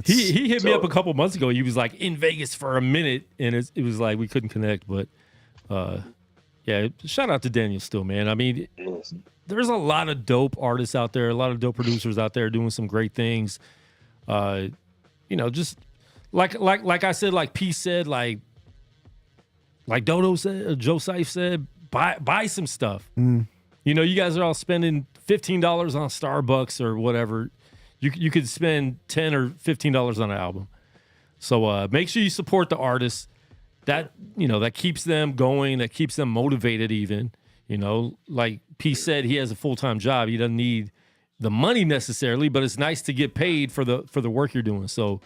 S1: He hit me up a couple months ago. He was like in Vegas for a minute, and it was like we couldn't connect. But yeah, shout out to Daniel Steele, man. I mean, there's a lot of dope artists out there, a lot of dope producers out there doing some great things. Just like I said, like Peace said, like Dodo said, Joe Seif said, buy some stuff. You guys are all spending $15 on Starbucks or whatever. You could spend $10 or $15 on an album. So make sure you support the artists. That keeps them going, that keeps them motivated even. Like Peace said, he has a full-time job. He doesn't need the money necessarily, but it's nice to get paid for the work you're doing. So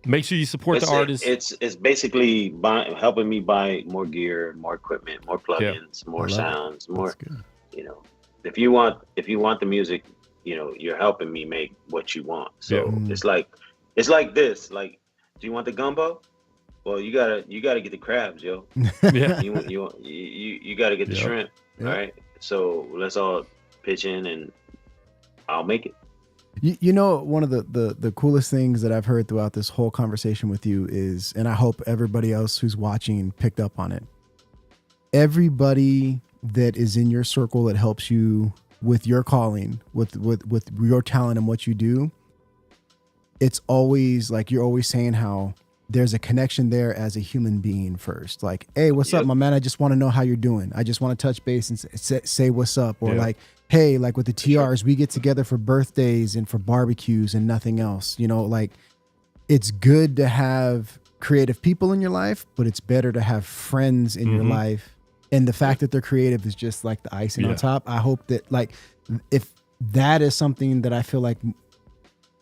S1: make sure you support the artists.
S3: It's basically helping me buy more gear, more equipment, more plugins, more sounds, more. If you want the music, you're helping me make what you want. So it's like this. Like, do you want the gumbo? Well, you gotta get the crabs, yo.
S1: Yeah.
S3: You gotta get the shrimp. All right. So let's all pitch in, and I'll make it.
S2: One of the coolest things that I've heard throughout this whole conversation with you is, and I hope everybody else who's watching picked up on it, everybody that is in your circle that helps you with your calling, with your talent and what you do, it's always like you're always saying how there's a connection there as a human being first. Like, hey, what's up, my man? I just want to know how you're doing. I just want to touch base and say what's up. Or like, hey, like with the TRs, we get together for birthdays and for barbecues and nothing else. Like, it's good to have creative people in your life, but it's better to have friends in your life. And the fact that they're creative is just like the icing on top. I hope that, like, if that is something that I feel like, and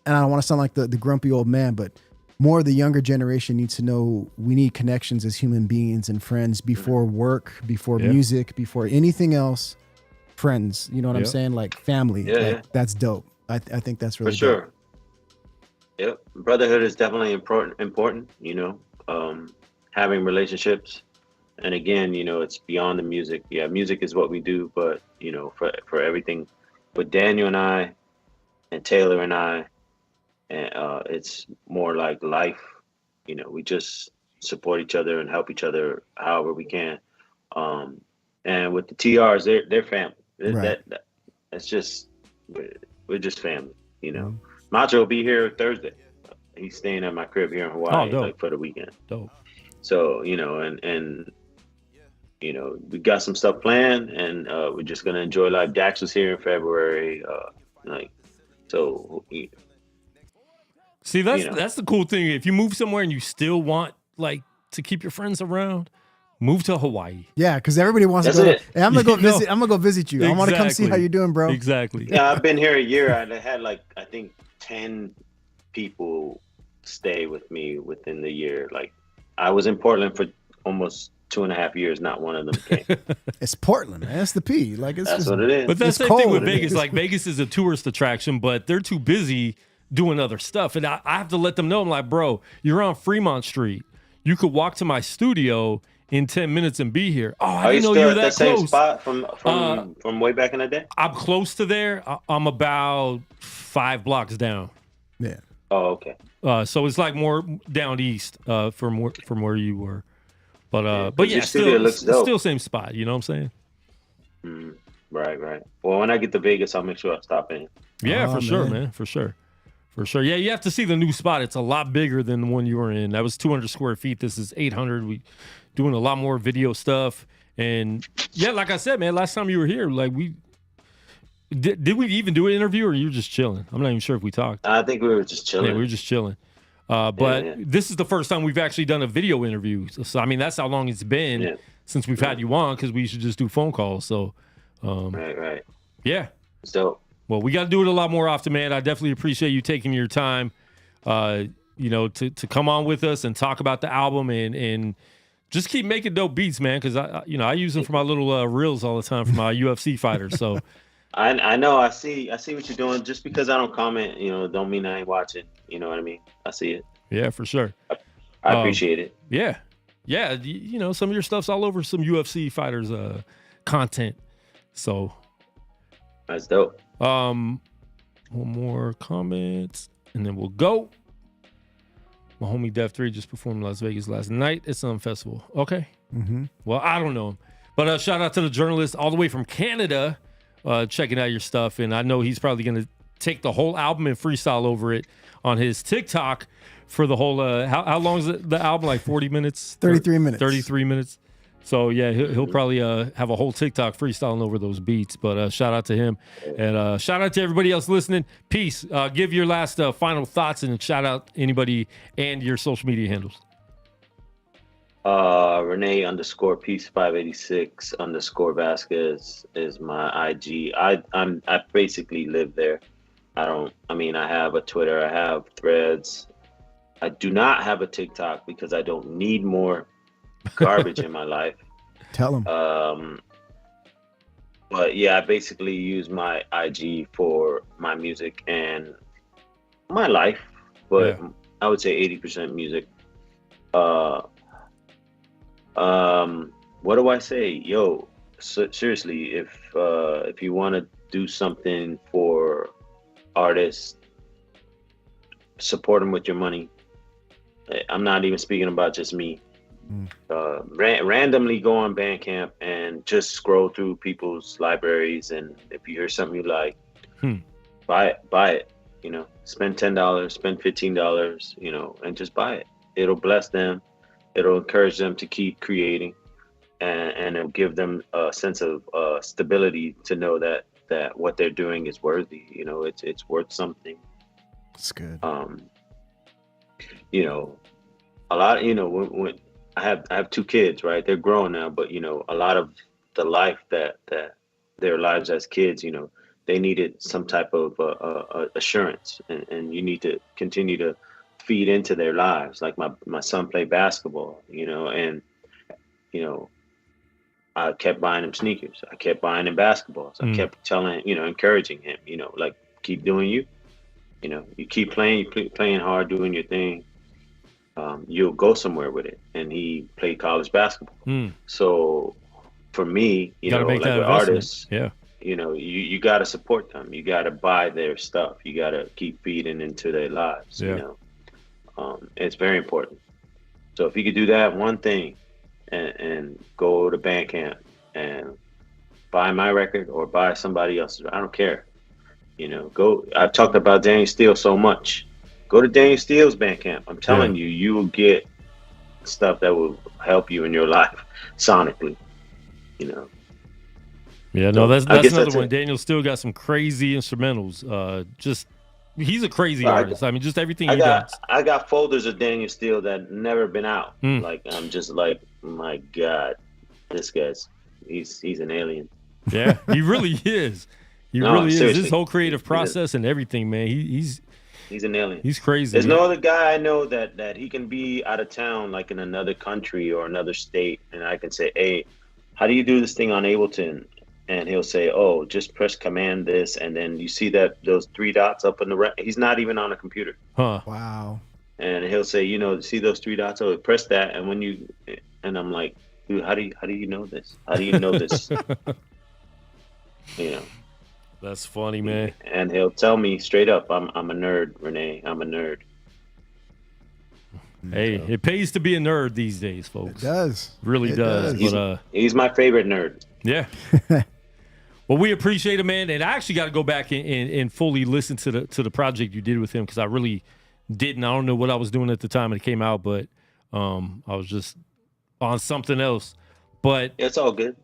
S2: I don't want to sound like the grumpy old man, but more of the younger generation needs to know we need connections as human beings and friends before work, before music, before anything else. Friends, you know what I'm saying? Like family. That's dope. I think that's really
S3: for sure.
S2: dope.
S3: Yep. Brotherhood is definitely important, having relationships. And again, it's beyond the music. Yeah, music is what we do, but for everything with Daniel and I and Taylor and I and it's more like life. We just support each other and help each other however we can. And with the TRs, they're family.
S2: Right.
S3: That's just, we're just family. Macho will be here Thursday. He's staying at my crib here in Hawaii,
S1: dope.
S3: like for the weekend.
S1: Dope.
S3: So and we got some stuff planned, and we're just gonna enjoy life. Dax was here in February, so.
S1: See, that's the cool thing. If you move somewhere and you still want like to keep your friends around, move to Hawaii.
S2: Yeah, because everybody wants
S3: That's
S2: to go.
S3: it.
S2: Hey, I'm gonna go visit. I'm gonna go visit you. I want to come see
S1: Exactly.
S2: how you're doing, bro.
S1: Exactly.
S3: Yeah, I've been here a year. I had like I think 10 people stay with me within the year. Like I was in Portland for almost 2.5 years. Not one of them came.
S2: It's Portland, man. It's the P. Like it's
S3: That's
S2: just,
S3: what it is.
S1: But that's the
S2: It's
S1: same thing
S2: cold.
S1: with Vegas. Like Vegas is a tourist attraction, but they're too busy doing other stuff. And I have to let them know, I'm like, bro, you're on Fremont Street. You could walk to my studio in 10 minutes and be here. Oh, I
S3: Are you
S1: didn't know
S3: still
S1: you were
S3: at the
S1: that
S3: same
S1: close.
S3: spot from way back in the day?
S1: I'm close to there. I'm about 5 blocks down.
S2: yeah.
S3: Oh, okay.
S1: So it's like more down east from where you were. But
S3: Yeah,
S1: but
S3: 'cause
S1: yeah,
S3: your studio looks dope.
S1: still same spot. You know what I'm saying?
S3: Right. Well, when I get to Vegas, I'll make sure I stop in.
S1: Yeah,
S2: Oh,
S1: for sure,
S2: man.
S1: man. For sure. Yeah, you have to see the new spot. It's a lot bigger than the one you were in. That was 200 square feet. This is 800. We doing a lot more video stuff. And yeah, like I said, man, last time you were here, like did we even do an interview or you were just chilling? I'm not even sure if we talked.
S3: I think we were just chilling.
S1: Yeah, we were just chilling. But
S3: Yeah.
S1: this is the first time we've actually done a video interview. So I mean, that's how long it's been since we've had you on, because we used to just do phone calls. So
S3: Right.
S1: yeah.
S3: It's dope.
S1: Well, we got to do it a lot more often, man. I definitely appreciate you taking your time, to come on with us and talk about the album and just keep making dope beats, man. Because I use them for my little reels all the time for my UFC fighters. So
S3: I know. I see what you're doing. Just because I don't comment, don't mean I ain't watching. You know what I mean? I see it.
S1: yeah, for sure.
S3: I appreciate it.
S1: Yeah. Some of your stuff's all over some UFC fighters content. So
S3: That's dope.
S1: one more comment and then we'll go. My homie Def 3 just performed in Las Vegas last night at some festival. Okay.
S2: Mm-hmm.
S1: Well, I don't know him. But shout out to the journalist all the way from Canada checking out your stuff. And I know he's probably going to take the whole album and freestyle over it on his TikTok for the whole, how long is the album? Like 40 minutes?
S2: 33 minutes.
S1: 33 minutes. So, yeah, he'll probably have a whole TikTok freestyling over those beats. But shout out to him. And shout out to everybody else listening. Peace. Give your last final thoughts and shout out anybody and your social media handles.
S3: Renee _ Peace586 _ Vasquez is my IG. I basically live there. I have a Twitter, I have Threads. I do not have a TikTok because I don't need more garbage in my life.
S2: Tell him.
S3: But yeah, I basically use my IG for my music and my life, but
S1: Yeah.
S3: I would say 80% music. What do I say? Yo, seriously, if you want to do something for artists, support them with your money. I'm not even speaking about just me. Randomly go on Bandcamp and just scroll through people's libraries, and if you hear something you like, buy it. Spend $10, spend $15, and just buy it. It'll bless them. It'll encourage them to keep creating, and it'll give them a sense of stability to know that what they're doing is worthy. It's worth something.
S2: That's good.
S3: A lot. When I have 2 kids, right? They're grown now, but a lot of the life that their lives as kids, they needed some type of assurance, and you need to continue to feed into their lives. Like my son played basketball, and I kept buying him sneakers. I kept buying him basketballs. I kept telling, encouraging him, like keep doing you. You keep playing hard, doing your thing. You'll go somewhere with it. And he played college basketball. So for me,
S1: Gotta make
S3: like
S1: that
S3: with
S1: investment.
S3: artists,
S1: Yeah.
S3: you got to support them. You got to buy their stuff. You got to keep feeding into their lives. It's very important. So if you could do that one thing, and go to Bandcamp and buy my record or buy somebody else's, I don't care. Go. I've talked about Daniel Steele so much. Go to Daniel Steele's Bandcamp. I'm telling you, you will get stuff that will help you in your life sonically.
S1: Yeah, no, that's another one.
S3: It.
S1: Daniel Steele got some crazy instrumentals. He's a crazy artist. I mean, just everything he does.
S3: I got folders of Daniel Steele that never been out. Like, I'm just like, my God, this guy's he's an alien.
S1: Yeah, he really is. He really is.
S3: Seriously.
S1: His whole creative process and everything, man. He's
S3: an alien.
S1: He's crazy.
S3: There's no other guy I know that he can be out of town, like in another country or another state, and I can say, hey, how do you do this thing on Ableton? And he'll say, oh, just press command this, and then you see those 3 dots up in the right. He's not even on a computer.
S1: Huh.
S2: Wow.
S3: And he'll say, see those 3 dots? Oh, press that, and I'm like, dude, how do you know this? How do you know this?
S1: That's funny, man.
S3: And he'll tell me straight up, I'm a nerd, Renee. I'm a nerd.
S1: Hey, it pays to be a nerd these days, folks.
S2: It does.
S1: Really does. But,
S3: he's my favorite nerd.
S1: Yeah. Well, we appreciate it, man. And I actually got to go back and fully listen to the project you did with him, because I really didn't. I don't know what I was doing at the time it came out, but I was just on something else. But
S3: it's all good.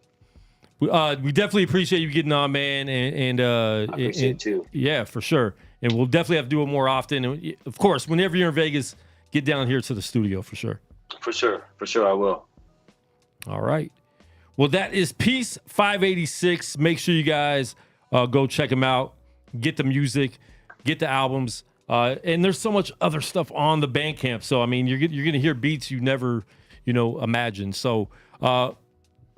S1: We definitely appreciate you getting on, man. And
S3: I appreciate it too.
S1: Yeah, for sure. And we'll definitely have to do it more often. And of course, whenever you're in Vegas, get down here to the studio for sure.
S3: For sure, I will.
S1: All right. Well, that is Peace586. Make sure you guys go check him out, get the music, get the albums, and there's so much other stuff on the Bandcamp. So I mean, you're gonna hear beats you never imagined. So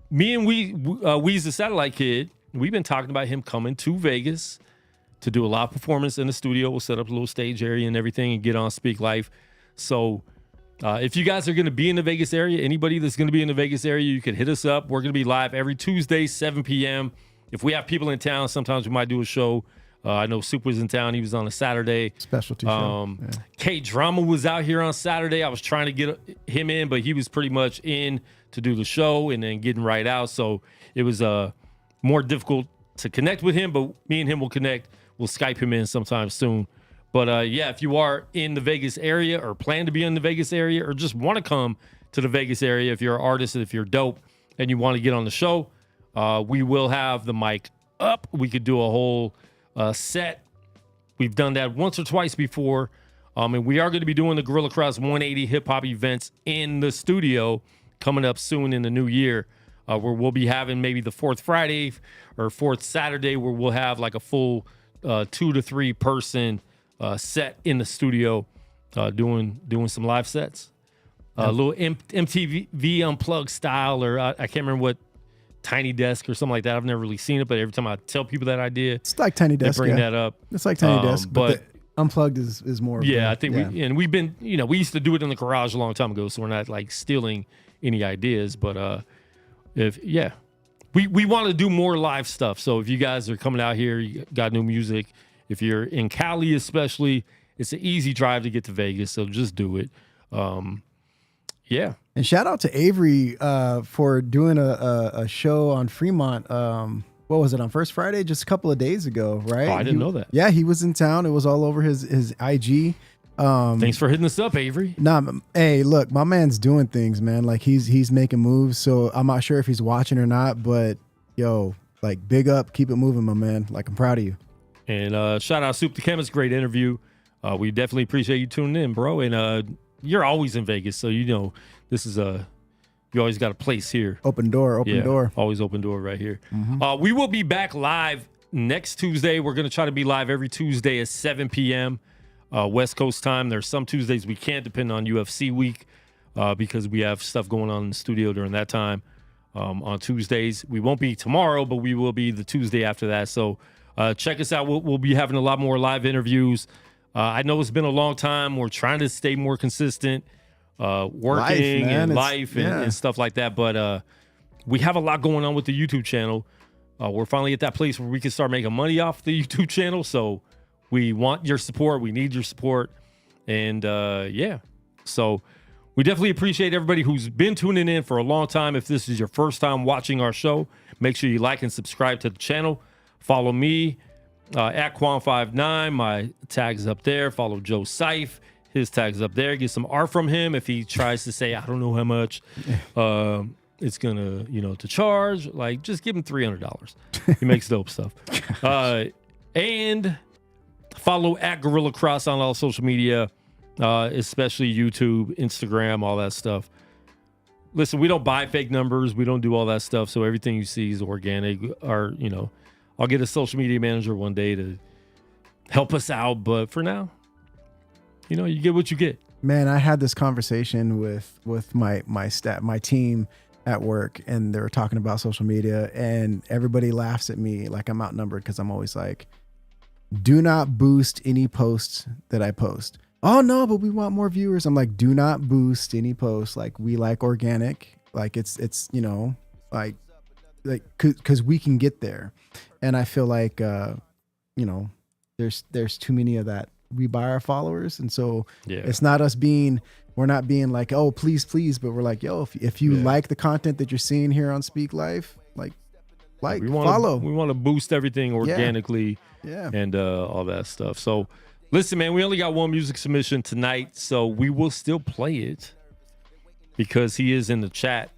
S1: me and Weez the Satellite Kid, we've been talking about him coming to Vegas to do a live performance in the studio. We'll set up a little stage area and everything and get on Speak Life. So if you guys are going to be in the Vegas area, anybody that's going to be in the Vegas area, you can hit us up. We're going to be live every Tuesday, 7 p.m. If we have people in town, sometimes we might do a show. I know Soup was in town. He was on a Saturday.
S2: Specialty show. Yeah.
S1: K-Drama was out here on Saturday. I was trying to get him in, but he was pretty much in to do the show and then getting right out. So it was more difficult to connect with him, but me and him will connect. We'll Skype him in sometime soon. But yeah, if you are in the Vegas area or plan to be in the Vegas area or just want to come to the Vegas area, if you're an artist, if you're dope and you want to get on the show, we will have the mic up. We could do a whole set. We've done that once or twice before. And we are going to be doing the Gorilla Cross 180 hip hop events in the studio coming up soon in the new year, where we'll be having maybe the 4th Friday or 4th Saturday where we'll have like a full 2 to 3 person set in the studio, doing some live sets, a little MTV Unplugged style, or I can't remember what, Tiny Desk or something like that. I've never really seen it, but every time I tell people that idea,
S2: it's like Tiny Desk.
S1: They bring that up.
S2: It's like Tiny Desk, but Unplugged is more.
S1: Yeah, I think we've been, we used to do it in the garage a long time ago, so we're not like stealing any ideas, but we want to do more live stuff. So if you guys are coming out here, you got new music. If you're in Cali, especially, it's an easy drive to get to Vegas. So just do it. Yeah.
S2: And shout out to Avery for doing a show on Fremont. What was it, on First Friday? Just a couple of days ago, right?
S1: Oh, I didn't know that.
S2: Yeah, he was in town. It was all over his IG.
S1: Thanks for hitting us up, Avery.
S2: Hey, look, my man's doing things, man. Like he's making moves. So I'm not sure if he's watching or not, but yo, like big up, keep it moving, my man. Like I'm proud of you.
S1: And shout out Soup the Chemist, great interview. We definitely appreciate you tuning in, bro. And you're always in Vegas, so this is you always got a place here.
S2: Open door.
S1: Always open door right here.
S2: Mm-hmm.
S1: We will be back live next Tuesday. We're going to try to be live every Tuesday at 7 p.m. West Coast time. There's some Tuesdays we can't, depending on UFC week, because we have stuff going on in the studio during that time. On Tuesdays, we won't be tomorrow, but we will be the Tuesday after that. So check us out. We'll be having a lot more live interviews. I know it's been a long time. We're trying to stay more consistent, working and life and stuff like that. But we have a lot going on with the YouTube channel. We're finally at that place where we can start making money off the YouTube channel. So we want your support. We need your support. And yeah, so we definitely appreciate everybody who's been tuning in for a long time. If this is your first time watching our show, make sure you like and subscribe to the channel. Follow me at Quan59. My tag's up there. Follow Joe Seif. His tag's up there. Get some art from him if he tries to say, I don't know how much it's gonna, to charge. Like, just give him $300. He makes dope stuff. And follow at Gorilla Cross on all social media, especially YouTube, Instagram, all that stuff. Listen, we don't buy fake numbers. We don't do all that stuff. So everything you see is organic. Or, I'll get a social media manager one day to help us out. But for now, you get what you get.
S2: Man, I had this conversation with my team at work, and they were talking about social media, and everybody laughs at me like I'm outnumbered because I'm always like, do not boost any posts that I post. Oh no, but we want more viewers. I'm like, do not boost any posts. Like, we like organic. Like it's like because we can get there. And I feel like there's too many of that. We buy our followers, and so it's not us we're not being like, oh, please, but we're like, yo, if you like the content that you're seeing here on Speak Life, follow.
S1: We want to boost everything organically, and all that stuff. So, listen, man, we only got one music submission tonight, so we will still play it because he is in the chat.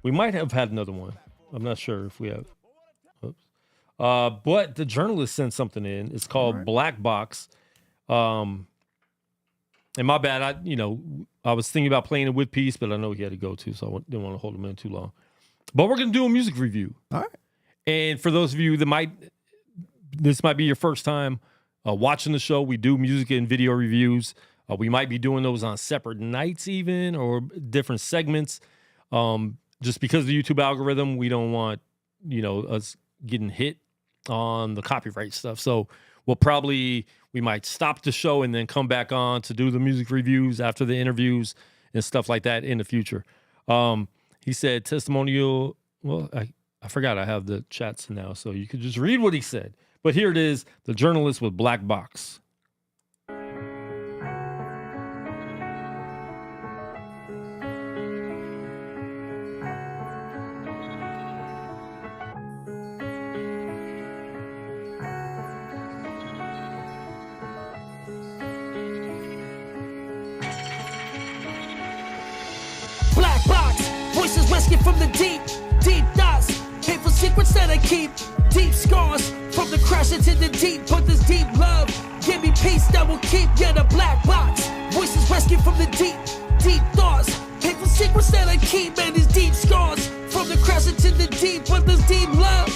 S1: We might have had another one. I'm not sure if we have. Oops. But the journalist sent something in. It's called Black Box. And my bad, I was thinking about playing it with Peace, but I know he had to go too, so I didn't want to hold him in too long. But we're going to do a music review.
S2: All right.
S1: And for those of you that this might be your first time watching the show, we do music and video reviews. We might be doing those on separate nights even, or different segments. Just because of the YouTube algorithm, we don't want, us getting hit on the copyright stuff. So we might stop the show and then come back on to do the music reviews after the interviews and stuff like that in the future. He said testimonial. Well, I forgot I have the chats now, so you could just read what he said. But here it is, the journalist with Black Box.
S7: Rescued from the deep thoughts, hateful secrets that I keep, deep scars from the crash into the deep, but this deep love give me peace that will keep. Yeah, the black box, voices rescued from the deep thoughts, hateful secrets that I keep, and these deep scars from the crash into the deep, but this deep love.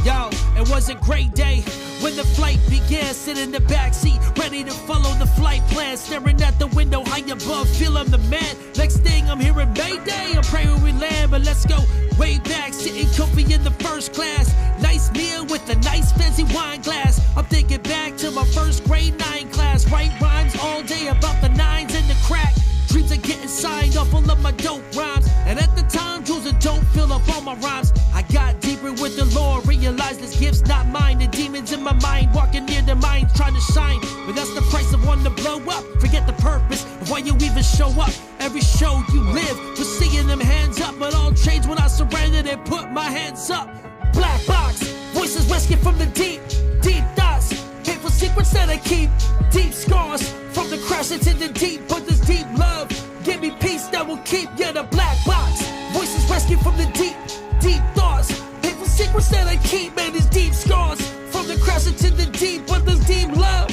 S7: Yo, it was a great day when the flight began, sitting in the backseat, ready to follow the flight plan, staring at the window high above, feel I'm the man. Next thing I'm hearing Mayday, I'm praying we land, but let's go way back, sitting comfy in the first class. Nice meal with a nice fancy wine glass. I'm thinking back to my first grade 9 class, write rhymes all day about the nines and the crack. Dreams of getting signed off all of my dope rhymes, and at the time, jewels and don't fill up all my rhymes. I got deeper with the Lord, realized this gift's not mine. The demons in my mind, walking near the minds, trying to shine. But that's the price of one to blow up. Forget the purpose of why you even show up. Every show you live was seeing them hands up, but all changed when I surrendered and put my hands up. Black box, voices rescued from the deep thoughts, hateful secrets that I keep, deep scars from the crash into the deep, but this deep love give me peace that will keep. Yeah, the black box, voices rescued from the deep thoughts, hateful secrets that I keep, man, these deep scars from the crash into the deep, but this deep love.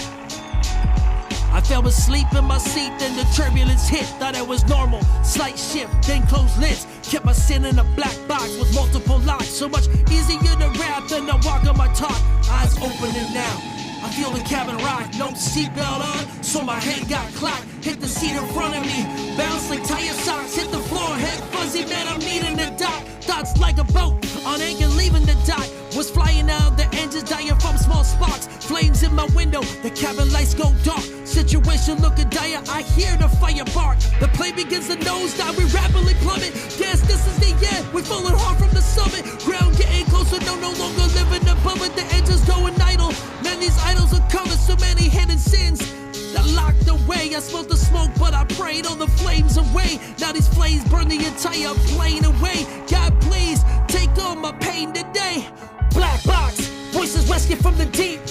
S7: I fell asleep in my seat, then the turbulence hit. Thought it was normal, slight shift, then closed lids. Kept my sin in a black box with multiple locks. So much easier to rap than to walk on my talk. Eyes opening now, I feel the cabin rock. No seatbelt on, so my head got clocked. Hit the seat in front of me, bounce like tire socks. Hit the floor, head fuzzy, man, I'm needing the dock. Thoughts like a boat, on anchor leaving the dock. Was flying out, the engines dying from small sparks. Flames in my window, the cabin lights go dark. situation looking dire, I hear the fire bark. The plane begins to nosedive, we rapidly plummet. Yes, this is the end, we're falling hard from the summit. Ground getting closer, no longer living above it. The engine's going idle, man, these idols are coming. So many hidden sins that locked away. I smelled the smoke, but I prayed all the flames away. Now these flames burn the entire plane away. God, please take all my pain today. Black box, voices rescued from the deep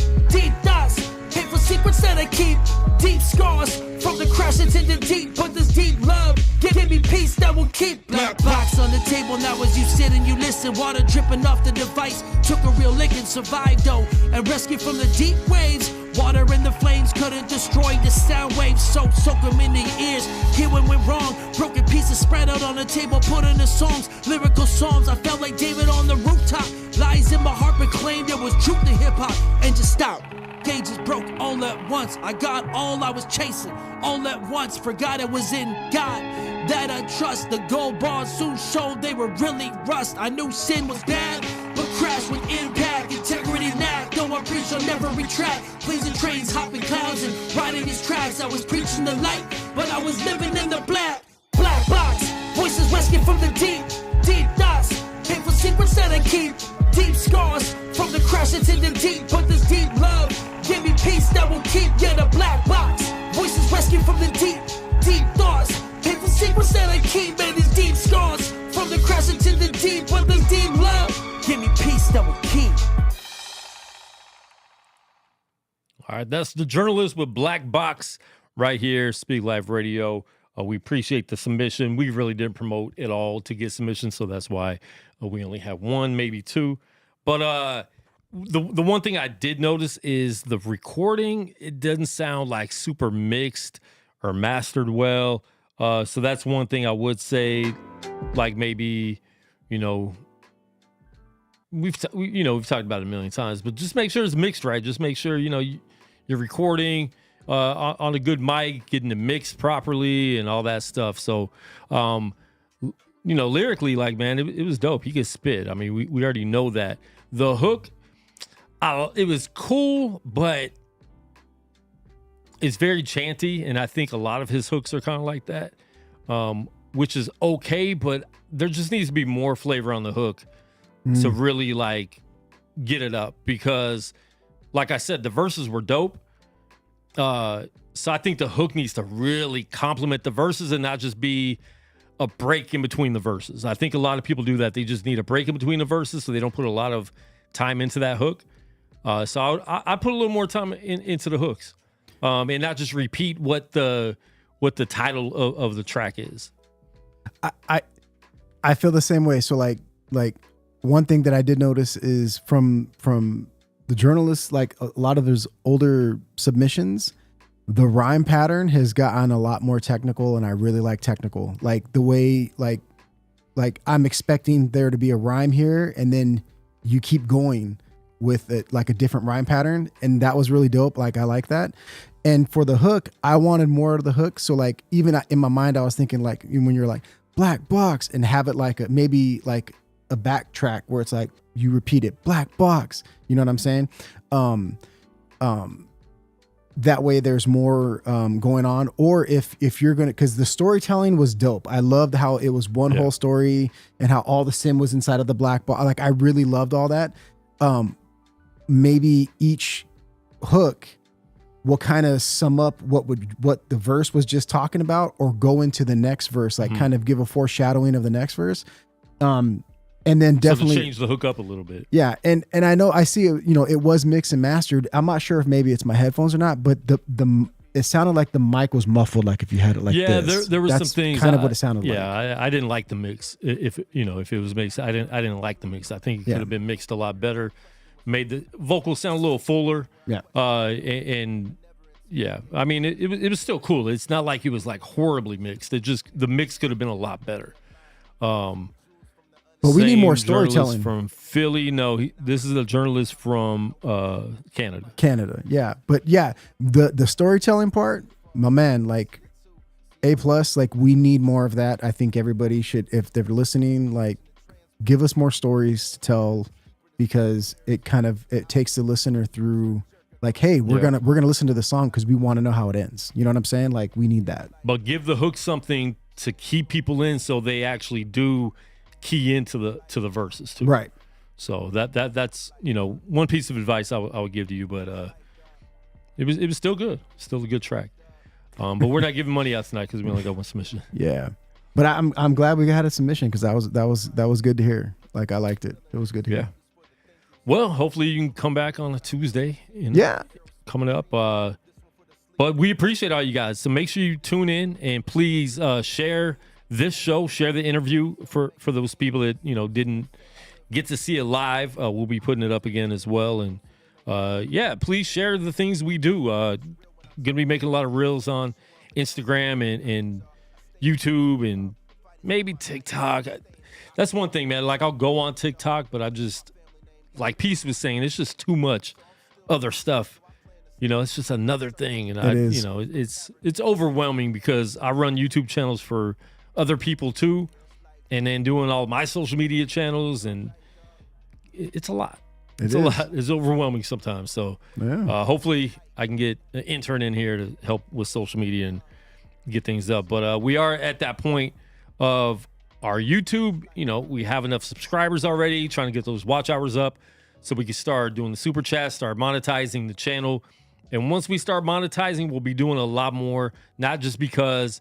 S7: thoughts, hateful secrets that I keep, deep scars from the crash into the deep. But this deep love, give me peace that will keep. Black box on the table now as you sit and you listen. Water dripping off the device, took a real lick and survived though, and rescued from the deep waves. Water in the flames couldn't destroy the sound waves. Soak them into your ears. Hear when we're wrong. Broken pieces spread out on the table, put in the songs. Lyrical psalms. I felt like David on the rooftop. Lies in my heart proclaimed there was truth to hip hop. And just stop. Cages broke all at once. I got all I was chasing. All at once. Forgot it was in God that I trust. The gold bars soon showed they were really rust. I knew sin was bad, but crash with impact. Integrity knack. Though I preach, I'll never retract. Blazing trains, hopping clouds, and riding these tracks. I was preaching the light, but I was living in the black box. Voices rescued from the deep thoughts. Hateful secrets that I keep, deep scars from the crash into the deep. But this deep love, give me peace that will keep. Yeah, the black box. Voices rescued from the deep thoughts. Hateful secrets that I keep, man, these deep scars from the crash into the deep. But this deep love, give me peace that will keep.
S1: All right, that's the journalist with Black Box right here, Speak Life Radio. We appreciate the submission. We really didn't promote it all to get submissions, so that's why we only have one, maybe two. But the one thing I did notice is the recording. It doesn't sound like super mixed or mastered well. So that's one thing I would say. Like maybe, we've talked about it a million times, but just make sure it's mixed right. Just make sure you're recording on a good mic, getting it mixed properly, and all that stuff. So, lyrically, like, man, it was dope. He could spit. I mean, we already know that. The hook, it was cool, but it's very chanty, and I think a lot of his hooks are kind of like that, which is okay, but there just needs to be more flavor on the hook to really, like, get it up, because, like I said, the verses were dope. So I think the hook needs to really complement the verses and not just be a break in between the verses. I think a lot of people do that. They just need a break in between the verses, so they don't put a lot of time into that hook. So I put a little more time into the hooks, and not just repeat what the title of the track is.
S2: I feel the same way. So like one thing that I did notice is from the journalists, like a lot of those older submissions, the rhyme pattern has gotten a lot more technical, and I really like technical. Like the way, like I'm expecting there to be a rhyme here, and then you keep going with it, like a different rhyme pattern, and that was really dope. Like I like that. And for the hook, I wanted more of the hook. So like even in my mind, I was thinking like when you're like Black Box, and have it like maybe like a backtrack where it's like you repeat it, Black Box. You know what I'm saying? That way there's more going on. Or if you're gonna, because the storytelling was dope. I loved how it was one whole story, and how all the sin was inside of the black box. Like I really loved all that. Maybe each hook will kind of sum up what the verse was just talking about, or go into the next verse, like kind of give a foreshadowing of the next verse. And then definitely
S1: change the hook up a little bit.
S2: Yeah. And I know I see it, it was mixed and mastered. I'm not sure if maybe it's my headphones or not, but it sounded like the mic was muffled. Like if you had it like this.
S1: Yeah, there was
S2: That's
S1: some things.
S2: kind of what it sounded like.
S1: Yeah, I didn't like the mix. If it was mixed, I didn't like the mix. I think it could have been mixed a lot better. Made the vocals sound a little fuller. Yeah. And yeah, I mean, it was still cool. It's not like it was like horribly mixed. The mix could have been a lot better.
S2: But we need more storytelling
S1: from Philly. No, this is a journalist from Canada.
S2: Canada, yeah. But yeah, the storytelling part, my man, like A+. Like we need more of that. I think everybody should, if they're listening, like give us more stories to tell, because it takes the listener through Like, hey, we're
S1: Yeah.
S2: gonna listen to the song because we want to know how it ends. You know what I'm saying? Like, we need that.
S1: But give the hook something to keep people in, so they actually do key into the verses too.
S2: Right.
S1: So that's one piece of advice I would give to you. But it was still good, still a good track. But we're not giving money out tonight because we only got one submission.
S2: Yeah. But I'm glad we had a submission because that was good to hear. Like, I liked it. It was good to hear.
S1: Yeah. Well, hopefully you can come back on a Tuesday. Coming up. But we appreciate all you guys. So make sure you tune in and please share this show, share the interview for those people that didn't get to see it live. We'll be putting it up again as well. And please share the things we do. Gonna be making a lot of reels on Instagram and YouTube and maybe TikTok. That's one thing, man. Like, I'll go on TikTok, but I just, like Peace was saying, it's just too much other stuff. It's just another thing, and it's overwhelming because I run YouTube channels for other people too, and then doing all my social media channels, and it's a lot. It's a lot. It's overwhelming sometimes. So hopefully I can get an intern in here to help with social media and get things up. But we are at that point of our YouTube. We have enough subscribers already, trying to get those watch hours up so we can start doing the super chat, start monetizing the channel. And once we start monetizing, we'll be doing a lot more, not just because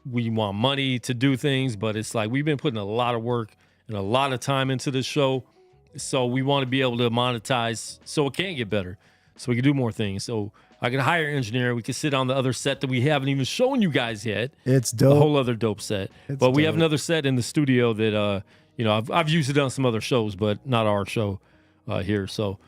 S1: we want money to do things, but it's like we've been putting a lot of work and a lot of time into this show. So we want to be able to monetize so it can get better, so we can do more things. So I can hire an engineer. We can sit on the other set that we haven't even shown you guys yet.
S2: It's dope.
S1: A whole other dope set. But we have another set in the studio that, I've used it on some other shows, but not our show here. So,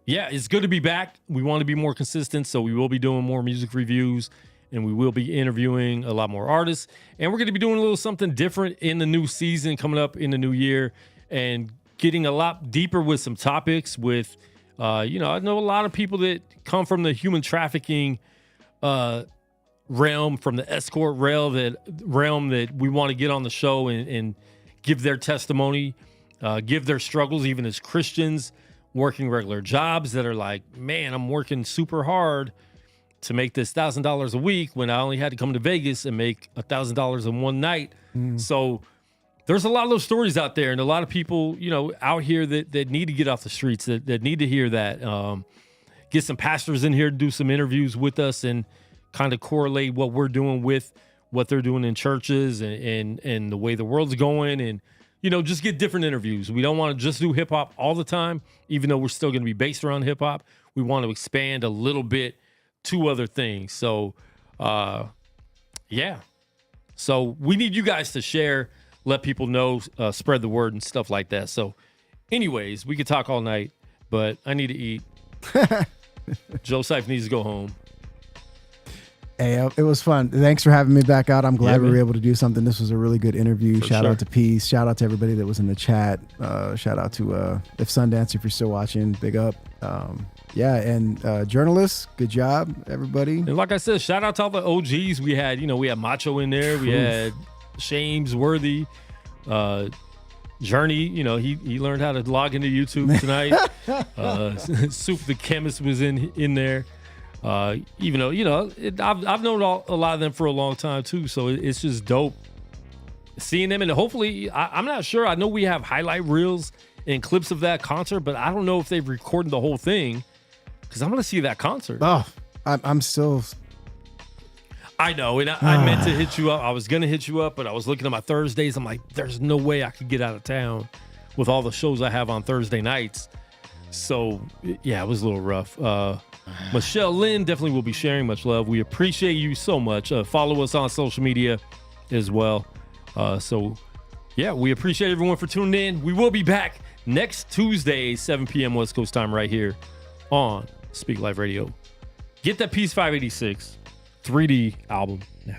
S1: it's good to be back. We want to be more consistent, so we will be doing more music reviews, and we will be interviewing a lot more artists. And we're going to be doing a little something different in the new season coming up in the new year and getting a lot deeper with some topics with, I know a lot of people that come from the human trafficking realm, from the escort realm that we want to get on the show and give their testimony, give their struggles, even as Christians working regular jobs that are like, man, I'm working super hard to make this $1,000 a week when I only had to come to Vegas and make $1,000 in one night. So there's a lot of those stories out there, and a lot of people, out here that need to get off the streets, that need to hear that. Get some pastors in here to do some interviews with us and kind of correlate what we're doing with what they're doing in churches and the way the world's going, and just get different interviews. We don't want to just do hip hop all the time, even though we're still going to be based around hip hop. We want to expand a little bit to other things. So, So we need you guys to share, let people know, spread the word and stuff like that. So anyways, we could talk all night, but I need to eat. Joe Seif needs to go home.
S2: Hey, it was fun. Thanks for having me back out. I'm glad we
S1: man.
S2: were able to do something. This was a really good interview. Shout out to Peace. Shout out to everybody that was in the chat. Shout out to if Sundance, if you're still watching, big up. And journalists, good job, everybody.
S1: And like I said, shout out to all the OGs we had. We had Macho in there. We had Shames, Worthy, Journey. He learned how to log into YouTube tonight. Soup the Chemist was in there. Even though I've known a lot of them for a long time too, so it's just dope seeing them. And hopefully, I'm not sure. I know we have highlight reels and clips of that concert, but I don't know if they've recorded the whole thing because I'm gonna see that concert.
S2: Oh, I'm still.
S1: I know, and I meant to hit you up. I was gonna hit you up, but I was looking at my Thursdays. I'm like, there's no way I could get out of town with all the shows I have on Thursday nights. So yeah, it was a little rough. Michelle Lynn definitely will be sharing. Much love. We appreciate you so much. Follow us on social media as well. We appreciate everyone for tuning in. We will be back next Tuesday, 7 p.m. West Coast time, right here on Speak Life Radio. Get that Peace 586 3D album now.